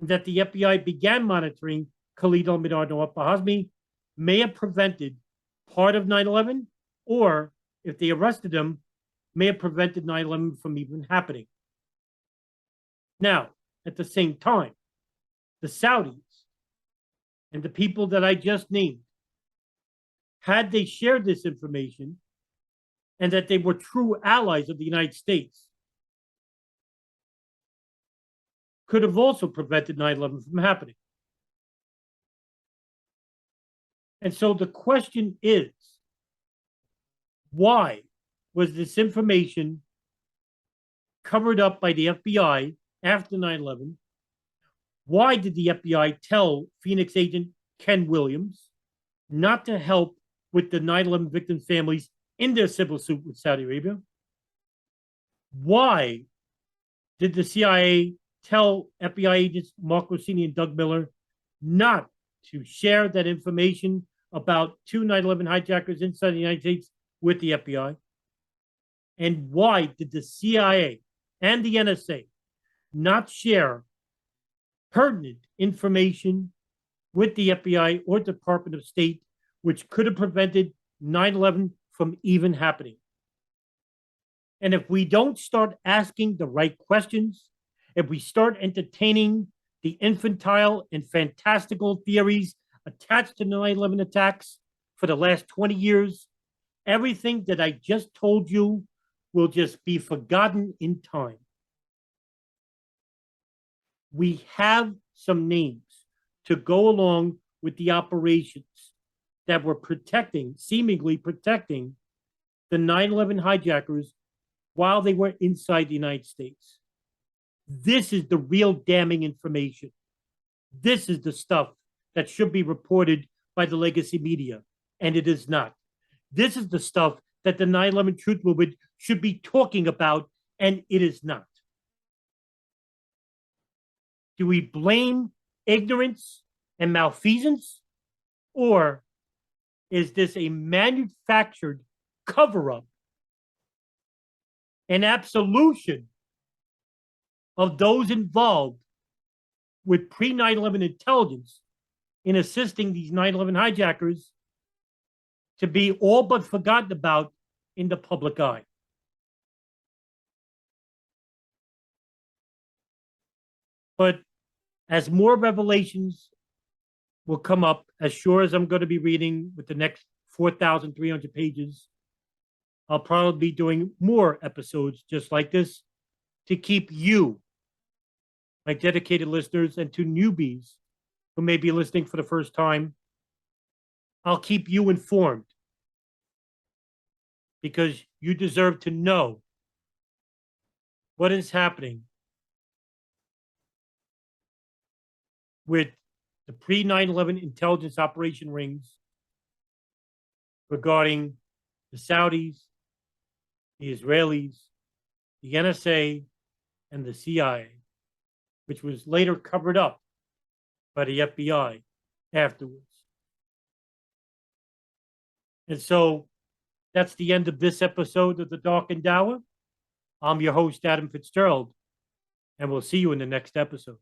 and that the FBI began monitoring Khalid al-Mihdhar and Nawaf al-Hazmi, may have prevented part of 9/11, or if they arrested them, may have prevented 9/11 from even happening. Now, at the same time, the Saudis and the people that I just named, had they shared this information and that they were true allies of the United States, could have also prevented 9/11 from happening. And so the question is, why was this information covered up by the FBI after 9/11? Why did the FBI tell Phoenix agent Ken Williams not to help with the 9/11 victims' families in their civil suit with Saudi Arabia? Why did the CIA tell FBI agents Mark Rossini and Doug Miller not to share that information about two 9/11 hijackers inside the United States with the FBI? And why did the CIA and the NSA not share pertinent information with the FBI or Department of State, which could have prevented 9/11 from even happening? And if we don't start asking the right questions, if we start entertaining the infantile and fantastical theories attached to 9/11 attacks for the last 20 years, everything that I just told you will just be forgotten in time. We have some names to go along with the operations that were seemingly protecting the 9/11 hijackers while they were inside the United States. This is the real damning information. This is the stuff that should be reported by the legacy media, and it is not. This is the stuff that the 9/11 Truth Movement should be talking about, and it is not. Do we blame ignorance and malfeasance, or is this a manufactured cover-up, an absolution of those involved with pre-9/11 intelligence in assisting these 9/11 hijackers to be all but forgotten about in the public eye? But as more revelations will come up, as sure as I'm going to be reading with the next 4,300 pages, I'll probably be doing more episodes just like this to keep you, my dedicated listeners, and to newbies who may be listening for the first time, I'll keep you informed, because you deserve to know what is happening with the pre-9/11 intelligence operation rings regarding the Saudis, the Israelis, the NSA, and the CIA, which was later covered up by the FBI afterwards. And so that's the end of this episode of The Darkened Hour. I'm your host, Adam Fitzgerald, and we'll see you in the next episode.